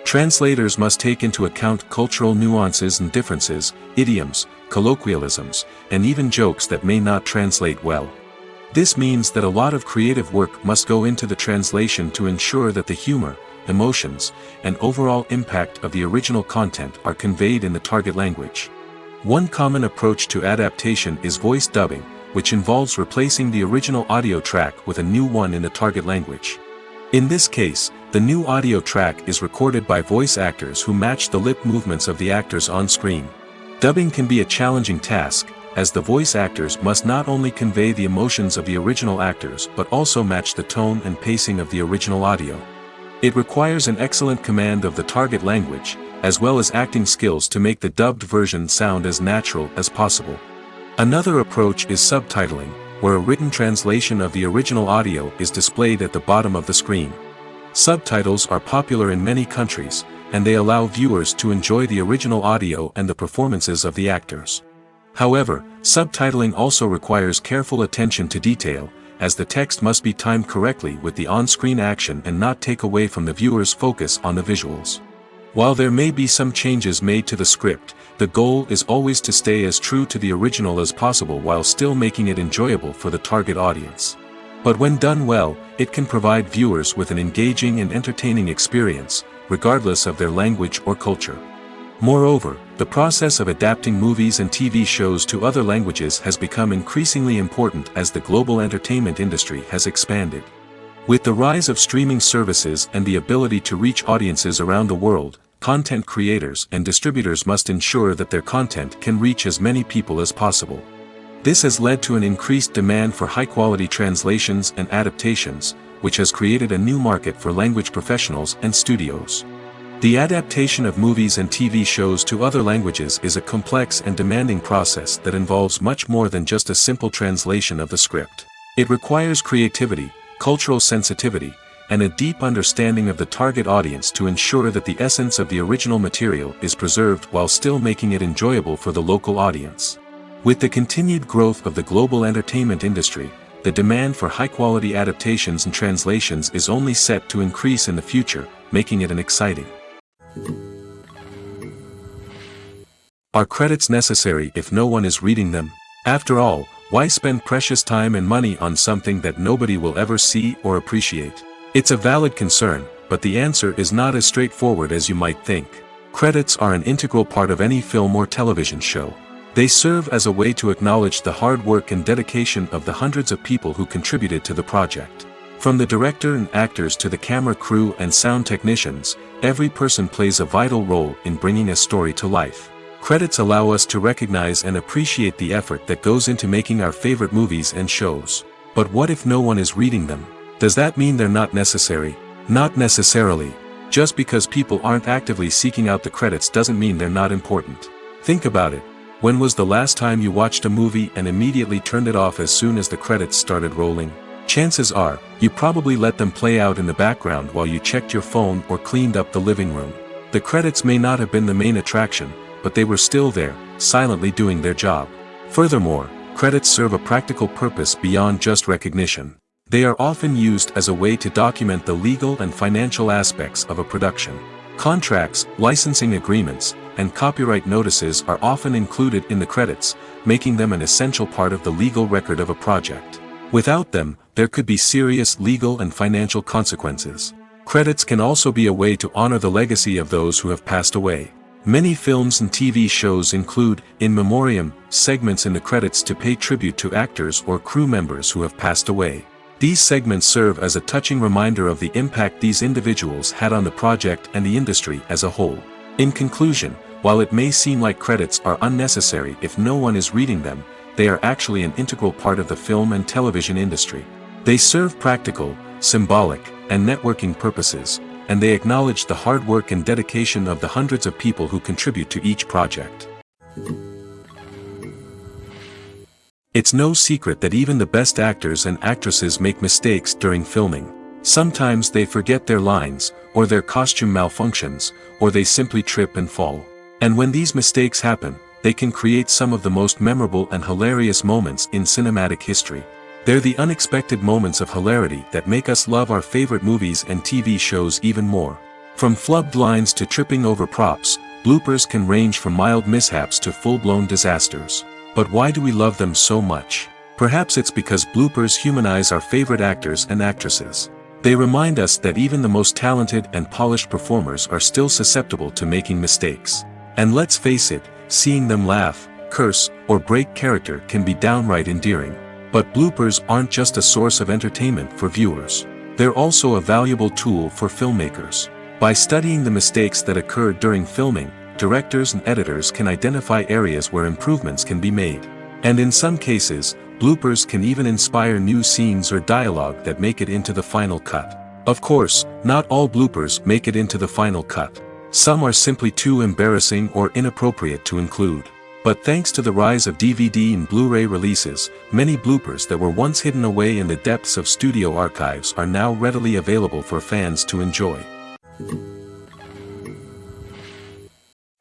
Translators must take into account cultural nuances and differences, idioms, colloquialisms, and even jokes that may not translate well. This means that a lot of creative work must go into the translation to ensure that the humor, emotions, and overall impact of the original content are conveyed in the target language. One common approach to adaptation is voice dubbing, which involves replacing the original audio track with a new one in the target language. In this case, the new audio track is recorded by voice actors who match the lip movements of the actors on screen. Dubbing can be a challenging task, as the voice actors must not only convey the emotions of the original actors but also match the tone and pacing of the original audio. It requires an excellent command of the target language, as well as acting skills to make the dubbed version sound as natural as possible. Another approach is subtitling, where a written translation of the original audio is displayed at the bottom of the screen. Subtitles are popular in many countries, and they allow viewers to enjoy the original audio and the performances of the actors. However, subtitling also requires careful attention to detail, as the text must be timed correctly with the on-screen action and not take away from the viewer's focus on the visuals. While there may be some changes made to the script, the goal is always to stay as true to the original as possible while still making it enjoyable for the target audience. But when done well, it can provide viewers with an engaging and entertaining experience, regardless of their language or culture. Moreover, the process of adapting movies and TV shows to other languages has become increasingly important as the global entertainment industry has expanded. With the rise of streaming services and the ability to reach audiences around the world, content creators and distributors must ensure that their content can reach as many people as possible. This has led to an increased demand for high-quality translations and adaptations, which has created a new market for language professionals and studios. The adaptation of movies and TV shows to other languages is a complex and demanding process that involves much more than just a simple translation of the script. It requires creativity, cultural sensitivity, and a deep understanding of the target audience to ensure that the essence of the original material is preserved while still making it enjoyable for the local audience. With the continued growth of the global entertainment industry, the demand for high-quality adaptations and translations is only set to increase in the future, making it an exciting. Are credits necessary if no one is reading them? After all, Why spend precious time and money on something that nobody will ever see or appreciate? It's a valid concern, but the answer is not as straightforward as you might think. Credits are an integral part of any film or television show. They serve as a way to acknowledge the hard work and dedication of the hundreds of people who contributed to the project. From the director and actors to the camera crew and sound technicians, every person plays a vital role in bringing a story to life. Credits allow us to recognize and appreciate the effort that goes into making our favorite movies and shows. But what if no one is reading them? Does that mean they're not necessary? Not necessarily. Just because people aren't actively seeking out the credits doesn't mean they're not important. Think about it. When was the last time you watched a movie and immediately turned it off as soon as the credits started rolling? Chances are, you probably let them play out in the background while you checked your phone or cleaned up the living room. The credits may not have been the main attraction, but they were still there, silently doing their job. Furthermore, credits serve a practical purpose beyond just recognition. They are often used as a way to document the legal and financial aspects of a production. Contracts, licensing agreements, and copyright notices are often included in the credits, making them an essential part of the legal record of a project. Without them, there could be serious legal and financial consequences. Credits can also be a way to honor the legacy of those who have passed away. Many films and TV shows include, in memoriam, segments in the credits to pay tribute to actors or crew members who have passed away. These segments serve as a touching reminder of the impact these individuals had on the project and the industry as a whole. In conclusion, while it may seem like credits are unnecessary if no one is reading them, they are actually an integral part of the film and television industry. They serve practical, symbolic, and networking purposes, and they acknowledge the hard work and dedication of the hundreds of people who contribute to each project. It's no secret that even the best actors and actresses make mistakes during filming. Sometimes they forget their lines, or their costume malfunctions, or they simply trip and fall. And when these mistakes happen, they can create some of the most memorable and hilarious moments in cinematic history. They're the unexpected moments of hilarity that make us love our favorite movies and TV shows even more. From flubbed lines to tripping over props, bloopers can range from mild mishaps to full-blown disasters. But why do we love them so much? Perhaps it's because bloopers humanize our favorite actors and actresses. They remind us that even the most talented and polished performers are still susceptible to making mistakes. And let's face it, seeing them laugh, curse, or break character can be downright endearing. But bloopers aren't just a source of entertainment for viewers. They're also a valuable tool for filmmakers. By studying the mistakes that occurred during filming, directors and editors can identify areas where improvements can be made. And in some cases, bloopers can even inspire new scenes or dialogue that make it into the final cut. Of course, not all bloopers make it into the final cut. Some are simply too embarrassing or inappropriate to include. But thanks to the rise of DVD and Blu-ray releases, many bloopers that were once hidden away in the depths of studio archives are now readily available for fans to enjoy.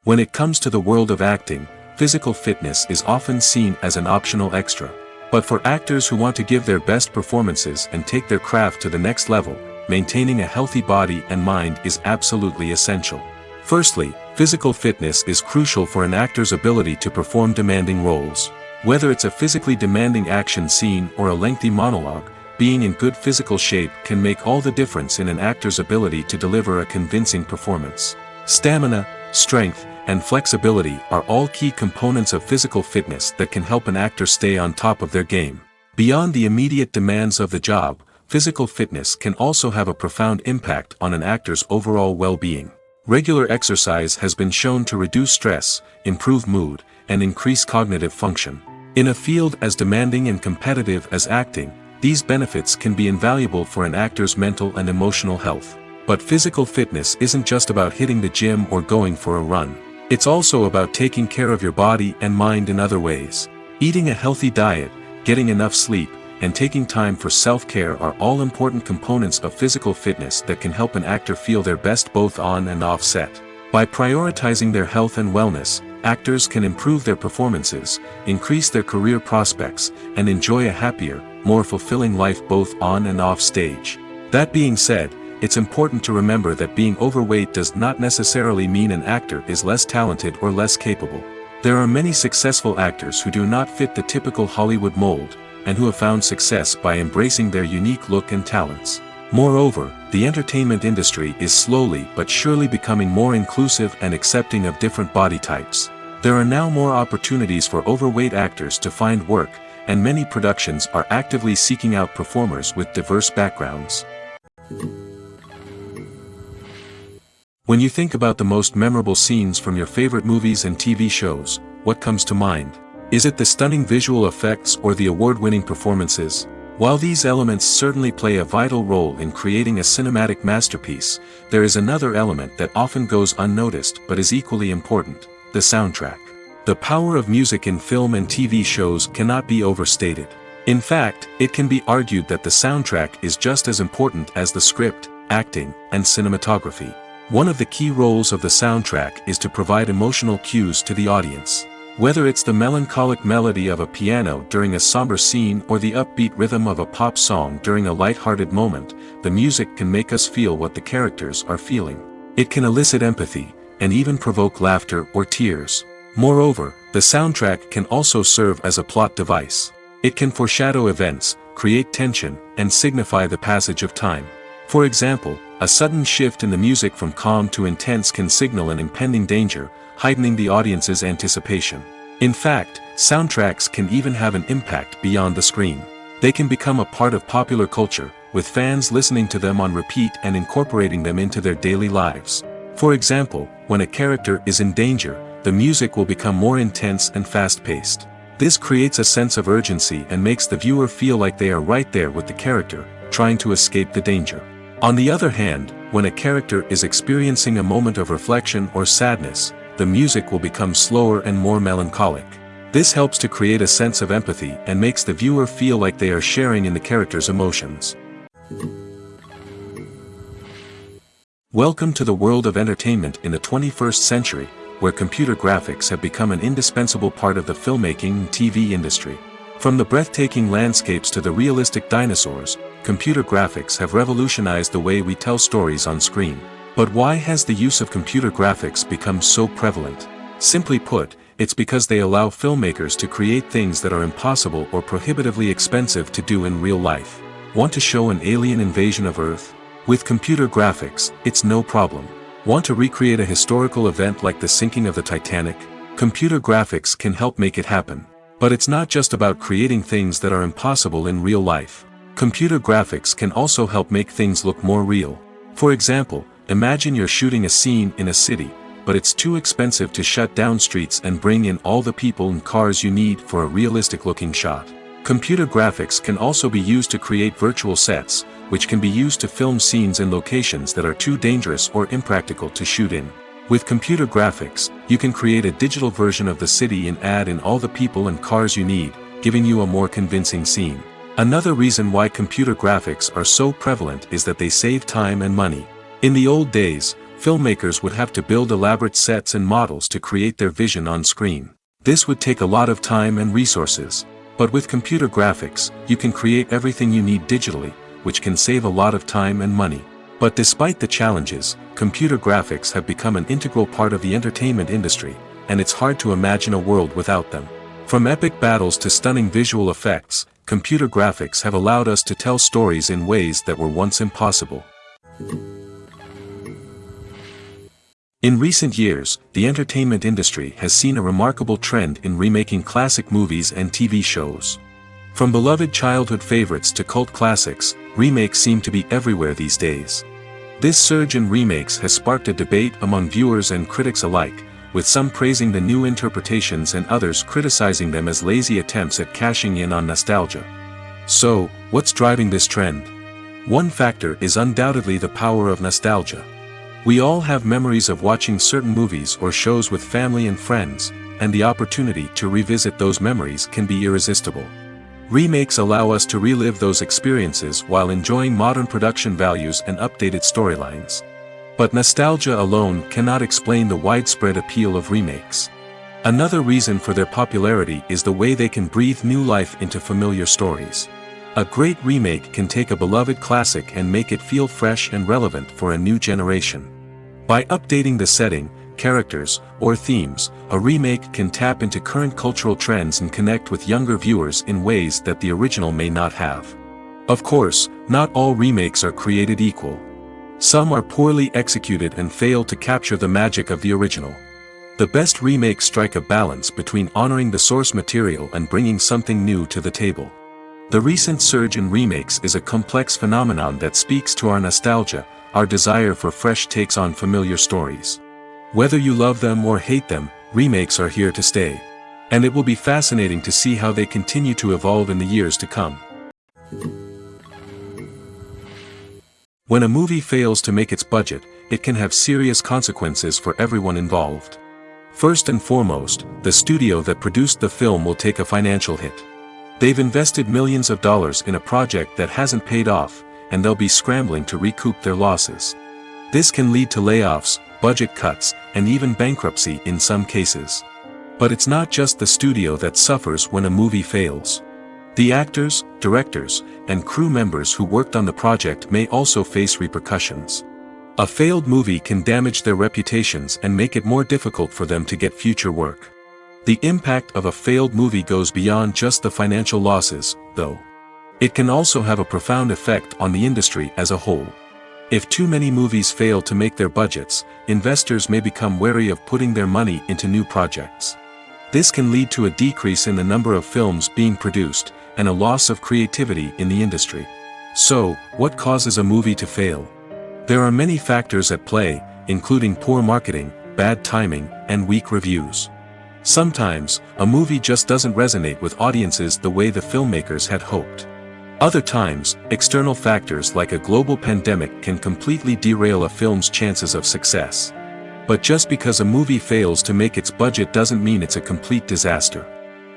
When it comes to the world of acting, physical fitness is often seen as an optional extra. But for actors who want to give their best performances and take their craft to the next level, maintaining a healthy body and mind is absolutely essential. Firstly, physical fitness is crucial for an actor's ability to perform demanding roles. Whether it's a physically demanding action scene or a lengthy monologue, being in good physical shape can make all the difference in an actor's ability to deliver a convincing performance. Stamina, strength, and flexibility are all key components of physical fitness that can help an actor stay on top of their game. Beyond the immediate demands of the job, physical fitness can also have a profound impact on an actor's overall well-being. Regular exercise has been shown to reduce stress, improve mood, and increase cognitive function. In a field as demanding and competitive as acting, these benefits can be invaluable for an actor's mental and emotional health. But physical fitness isn't just about hitting the gym or going for a run. It's also about taking care of your body and mind in other ways. Eating a healthy diet, getting enough sleep, and taking time for self-care are all important components of physical fitness that can help an actor feel their best both on and off set. By prioritizing their health and wellness, actors can improve their performances, increase their career prospects, and enjoy a happier, more fulfilling life both on and off stage. That being said, it's important to remember that being overweight does not necessarily mean an actor is less talented or less capable. There are many successful actors who do not fit the typical Hollywood mold, and who have found success by embracing their unique look and talents. Moreover, the entertainment industry is slowly but surely becoming more inclusive and accepting of different body types. There are now more opportunities for overweight actors to find work, and many productions are actively seeking out performers with diverse backgrounds. When you think about the most memorable scenes from your favorite movies and TV shows, what comes to mind? Is it the stunning visual effects or the award-winning performances? While these elements certainly play a vital role in creating a cinematic masterpiece, there is another element that often goes unnoticed but is equally important: the soundtrack. The power of music in film and TV shows cannot be overstated. In fact, it can be argued that the soundtrack is just as important as the script, acting, and cinematography. One of the key roles of the soundtrack is to provide emotional cues to the audience. Whether it's the melancholic melody of a piano during a somber scene or the upbeat rhythm of a pop song during a light-hearted moment, the music can make us feel what the characters are feeling. It can elicit empathy, and even provoke laughter or tears. Moreover, the soundtrack can also serve as a plot device. It can foreshadow events, create tension, and signify the passage of time. For example, a sudden shift in the music from calm to intense can signal an impending danger, heightening the audience's anticipation. In fact, soundtracks can even have an impact beyond the screen. They can become a part of popular culture, with fans listening to them on repeat and incorporating them into their daily lives. For example, when a character is in danger, the music will become more intense and fast-paced. This creates a sense of urgency and makes the viewer feel like they are right there with the character, trying to escape the danger. On the other hand, when a character is experiencing a moment of reflection or sadness, the music will become slower and more melancholic. This helps to create a sense of empathy and makes the viewer feel like they are sharing in the character's emotions. Welcome to the world of entertainment in the 21st century, where computer graphics have become an indispensable part of the filmmaking and TV industry. From the breathtaking landscapes to the realistic dinosaurs, computer graphics have revolutionized the way we tell stories on screen. But why has the use of computer graphics become so prevalent? Simply put, it's because they allow filmmakers to create things that are impossible or prohibitively expensive to do in real life. Want to show an alien invasion of Earth? With computer graphics, it's no problem. Want to recreate a historical event like the sinking of the Titanic? Computer graphics can help make it happen. But it's not just about creating things that are impossible in real life. Computer graphics can also help make things look more real. For example, imagine you're shooting a scene in a city, but it's too expensive to shut down streets and bring in all the people and cars you need for a realistic-looking shot. Computer graphics can also be used to create virtual sets, which can be used to film scenes in locations that are too dangerous or impractical to shoot in. With computer graphics, you can create a digital version of the city and add in all the people and cars you need, giving you a more convincing scene. Another reason why computer graphics are so prevalent is that they save time and money. In the old days, filmmakers would have to build elaborate sets and models to create their vision on screen. This would take a lot of time and resources. But with computer graphics, you can create everything you need digitally, which can save a lot of time and money. But despite the challenges, computer graphics have become an integral part of the entertainment industry, and it's hard to imagine a world without them. From epic battles to stunning visual effects, computer graphics have allowed us to tell stories in ways that were once impossible. In recent years, the entertainment industry has seen a remarkable trend in remaking classic movies and TV shows. From beloved childhood favorites to cult classics, remakes seem to be everywhere these days. This surge in remakes has sparked a debate among viewers and critics alike, with some praising the new interpretations and others criticizing them as lazy attempts at cashing in on nostalgia. So, what's driving this trend? One factor is undoubtedly the power of nostalgia. We all have memories of watching certain movies or shows with family and friends, and the opportunity to revisit those memories can be irresistible. Remakes allow us to relive those experiences while enjoying modern production values and updated storylines. But nostalgia alone cannot explain the widespread appeal of remakes. Another reason for their popularity is the way they can breathe new life into familiar stories. A great remake can take a beloved classic and make it feel fresh and relevant for a new generation. By updating the setting, characters, or themes, a remake can tap into current cultural trends and connect with younger viewers in ways that the original may not have. Of course, not all remakes are created equal. Some are poorly executed and fail to capture the magic of the original. The best remakes strike a balance between honoring the source material and bringing something new to the table. The recent surge in remakes is a complex phenomenon that speaks to our nostalgia, our desire for fresh takes on familiar stories. Whether you love them or hate them, remakes are here to stay. And it will be fascinating to see how they continue to evolve in the years to come. When a movie fails to make its budget, it can have serious consequences for everyone involved. First and foremost, the studio that produced the film will take a financial hit. They've invested millions of dollars in a project that hasn't paid off, and they'll be scrambling to recoup their losses. This can lead to layoffs, budget cuts, and even bankruptcy in some cases. But it's not just the studio that suffers when a movie fails. The actors, directors, and crew members who worked on the project may also face repercussions. A failed movie can damage their reputations and make it more difficult for them to get future work. The impact of a failed movie goes beyond just the financial losses, though. It can also have a profound effect on the industry as a whole. If too many movies fail to make their budgets, investors may become wary of putting their money into new projects. This can lead to a decrease in the number of films being produced, and a loss of creativity in the industry. So, what causes a movie to fail? There are many factors at play, including poor marketing, bad timing, and weak reviews. Sometimes, a movie just doesn't resonate with audiences the way the filmmakers had hoped. Other times, external factors like a global pandemic can completely derail a film's chances of success. But just because a movie fails to make its budget doesn't mean it's a complete disaster.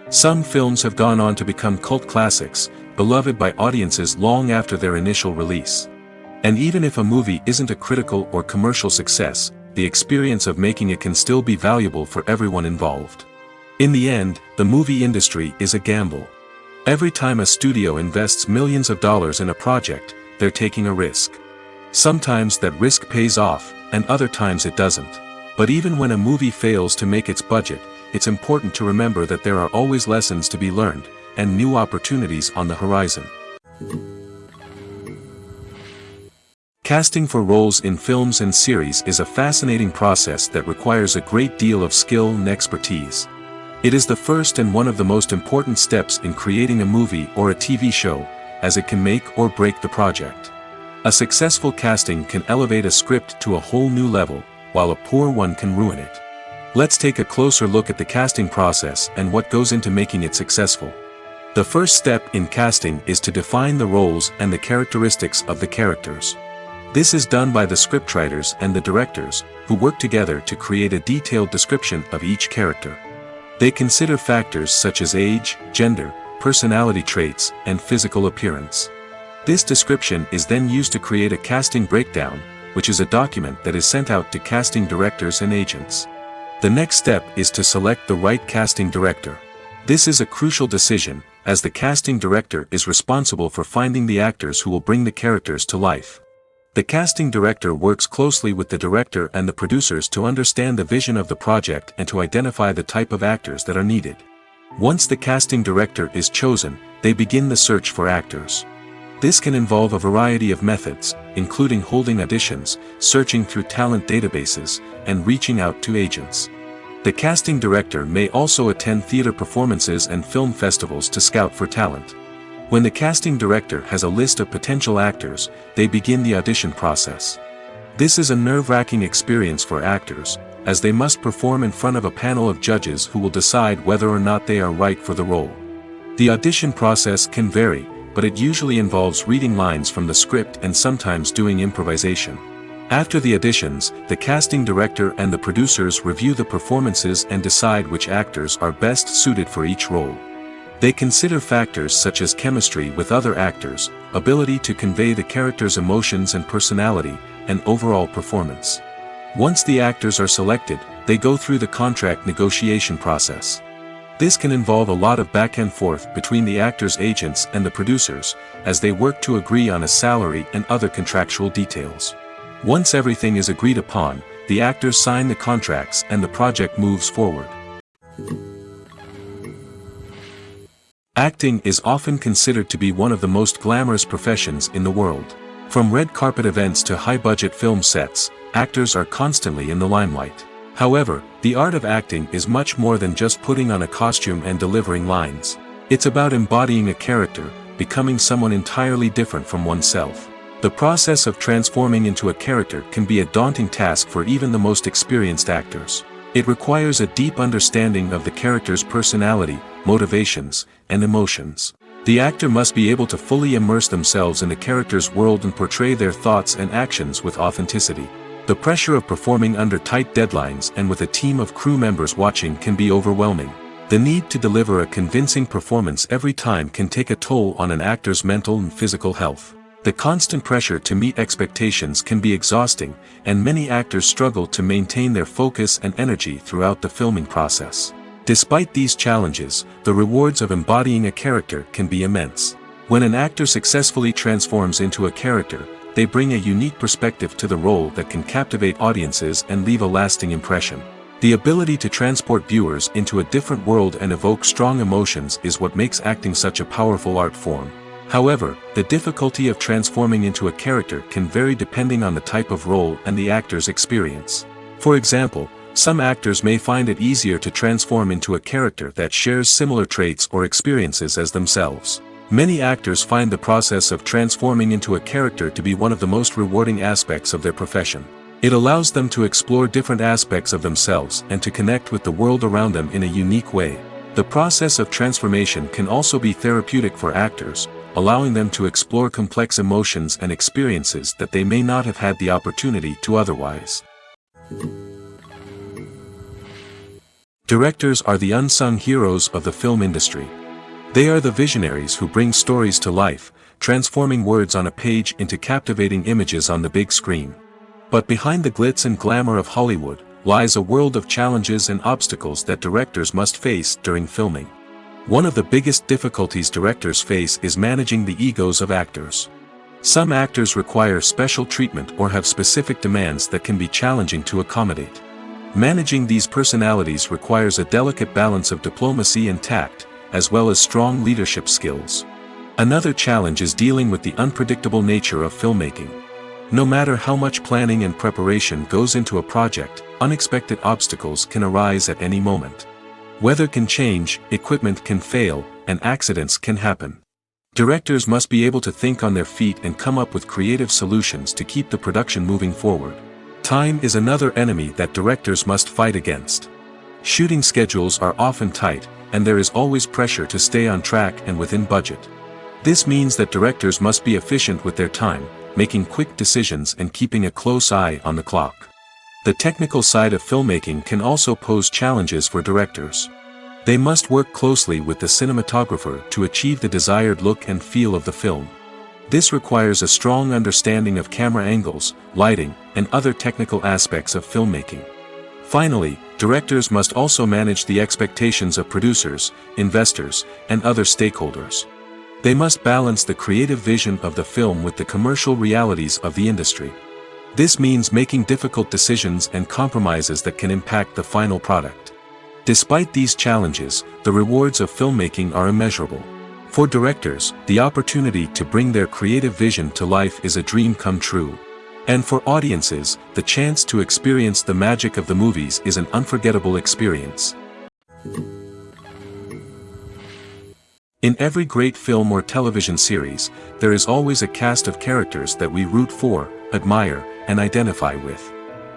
Some films have gone on to become cult classics, beloved by audiences long after their initial release. And even if a movie isn't a critical or commercial success, the experience of making it can still be valuable for everyone involved. In the end, the movie industry is a gamble. Every time a studio invests millions of dollars in a project, they're taking a risk. Sometimes that risk pays off, and other times it doesn't. But even when a movie fails to make its budget, it's important to remember that there are always lessons to be learned, and new opportunities on the horizon. Casting for roles in films and series is a fascinating process that requires a great deal of skill and expertise. It is the first and one of the most important steps in creating a movie or a TV show, as it can make or break the project. A successful casting can elevate a script to a whole new level, while a poor one can ruin it. Let's take a closer look at the casting process and what goes into making it successful. The first step in casting is to define the roles and the characteristics of the characters. This is done by the scriptwriters and the directors, who work together to create a detailed description of each character. They consider factors such as age, gender, personality traits, and physical appearance. This description is then used to create a casting breakdown, which is a document that is sent out to casting directors and agents. The next step is to select the right casting director. This is a crucial decision, as the casting director is responsible for finding the actors who will bring the characters to life. The casting director works closely with the director and the producers to understand the vision of the project and to identify the type of actors that are needed. Once the casting director is chosen, they begin the search for actors. This can involve a variety of methods, including holding auditions, searching through talent databases, and reaching out to agents. The casting director may also attend theater performances and film festivals to scout for talent. When the casting director has a list of potential actors, they begin the audition process. This is a nerve-wracking experience for actors, as they must perform in front of a panel of judges who will decide whether or not they are right for the role. The audition process can vary, but it usually involves reading lines from the script and sometimes doing improvisation. After the auditions, the casting director and the producers review the performances and decide which actors are best suited for each role. They consider factors such as chemistry with other actors, ability to convey the character's emotions and personality, and overall performance. Once the actors are selected, they go through the contract negotiation process. This can involve a lot of back and forth between the actors' agents and the producers, as they work to agree on a salary and other contractual details. Once everything is agreed upon, the actors sign the contracts and the project moves forward. Acting is often considered to be one of the most glamorous professions in the world. From red carpet events to high-budget film sets, actors are constantly in the limelight. However, the art of acting is much more than just putting on a costume and delivering lines. It's about embodying a character, becoming someone entirely different from oneself. The process of transforming into a character can be a daunting task for even the most experienced actors. It requires a deep understanding of the character's personality, motivations, and emotions. The actor must be able to fully immerse themselves in the character's world and portray their thoughts and actions with authenticity. The pressure of performing under tight deadlines and with a team of crew members watching can be overwhelming. The need to deliver a convincing performance every time can take a toll on an actor's mental and physical health. The constant pressure to meet expectations can be exhausting, and many actors struggle to maintain their focus and energy throughout the filming process. Despite these challenges, the rewards of embodying a character can be immense. When an actor successfully transforms into a character, they bring a unique perspective to the role that can captivate audiences and leave a lasting impression. The ability to transport viewers into a different world and evoke strong emotions is what makes acting such a powerful art form. However, the difficulty of transforming into a character can vary depending on the type of role and the actor's experience. For example, some actors may find it easier to transform into a character that shares similar traits or experiences as themselves. Many actors find the process of transforming into a character to be one of the most rewarding aspects of their profession. It allows them to explore different aspects of themselves and to connect with the world around them in a unique way. The process of transformation can also be therapeutic for actors, allowing them to explore complex emotions and experiences that they may not have had the opportunity to otherwise. Directors are the unsung heroes of the film industry. They are the visionaries who bring stories to life, transforming words on a page into captivating images on the big screen. But behind the glitz and glamour of Hollywood lies a world of challenges and obstacles that directors must face during filming. One of the biggest difficulties directors face is managing the egos of actors. Some actors require special treatment or have specific demands that can be challenging to accommodate. Managing these personalities requires a delicate balance of diplomacy and tact, as well as strong leadership skills. Another challenge is dealing with the unpredictable nature of filmmaking. No matter how much planning and preparation goes into a project, unexpected obstacles can arise at any moment. Weather can change, equipment can fail, and accidents can happen. Directors must be able to think on their feet and come up with creative solutions to keep the production moving forward. Time is another enemy that directors must fight against. Shooting schedules are often tight, and there is always pressure to stay on track and within budget. This means that directors must be efficient with their time, making quick decisions and keeping a close eye on the clock. The technical side of filmmaking can also pose challenges for directors. They must work closely with the cinematographer to achieve the desired look and feel of the film. This requires a strong understanding of camera angles, lighting, and other technical aspects of filmmaking. Finally, directors must also manage the expectations of producers, investors, and other stakeholders. They must balance the creative vision of the film with the commercial realities of the industry. This means making difficult decisions and compromises that can impact the final product. Despite these challenges, the rewards of filmmaking are immeasurable. For directors, the opportunity to bring their creative vision to life is a dream come true. And for audiences, the chance to experience the magic of the movies is an unforgettable experience. In every great film or television series, there is always a cast of characters that we root for, admire, and identify with.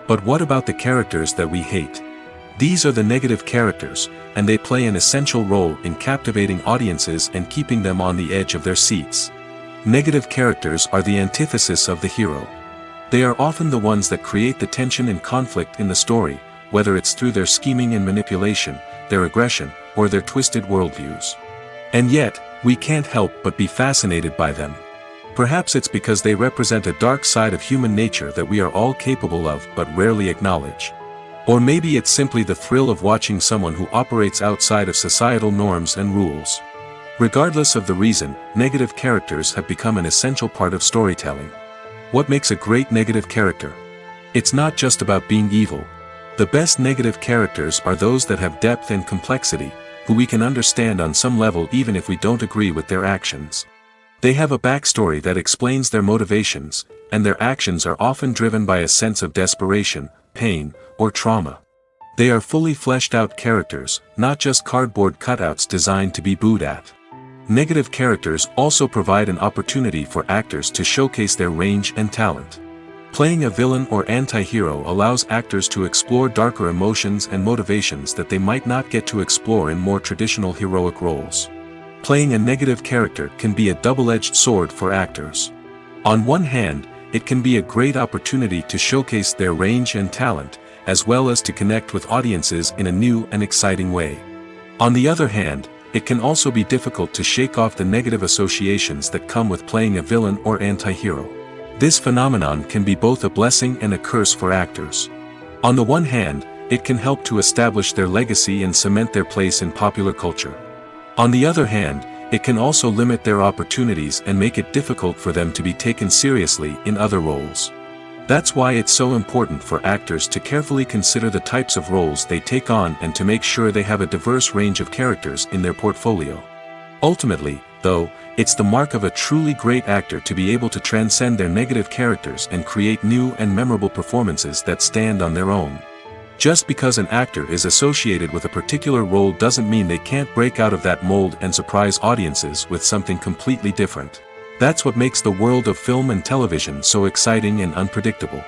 But what about the characters that we hate? These are the negative characters, and they play an essential role in captivating audiences and keeping them on the edge of their seats. Negative characters are the antithesis of the hero. They are often the ones that create the tension and conflict in the story, whether it's through their scheming and manipulation, their aggression, or their twisted worldviews. And yet, we can't help but be fascinated by them. Perhaps it's because they represent a dark side of human nature that we are all capable of but rarely acknowledge. Or maybe it's simply the thrill of watching someone who operates outside of societal norms and rules. Regardless of the reason, negative characters have become an essential part of storytelling. What makes a great negative character? It's not just about being evil. The best negative characters are those that have depth and complexity, who we can understand on some level even if we don't agree with their actions. They have a backstory that explains their motivations, and their actions are often driven by a sense of desperation, pain, or trauma. They are fully fleshed out characters, not just cardboard cutouts designed to be booed at. Negative characters also provide an opportunity for actors to showcase their range and talent. Playing a villain or anti-hero allows actors to explore darker emotions and motivations that they might not get to explore in more traditional heroic roles. Playing a negative character can be a double-edged sword for actors. On one hand, it can be a great opportunity to showcase their range and talent, as well as to connect with audiences in a new and exciting way. On the other hand, it can also be difficult to shake off the negative associations that come with playing a villain or anti-hero. This phenomenon can be both a blessing and a curse for actors. On the one hand, it can help to establish their legacy and cement their place in popular culture. On the other hand, it can also limit their opportunities and make it difficult for them to be taken seriously in other roles. That's why it's so important for actors to carefully consider the types of roles they take on and to make sure they have a diverse range of characters in their portfolio. Ultimately, though, it's the mark of a truly great actor to be able to transcend their negative characters and create new and memorable performances that stand on their own. Just because an actor is associated with a particular role doesn't mean they can't break out of that mold and surprise audiences with something completely different. That's what makes the world of film and television so exciting and unpredictable.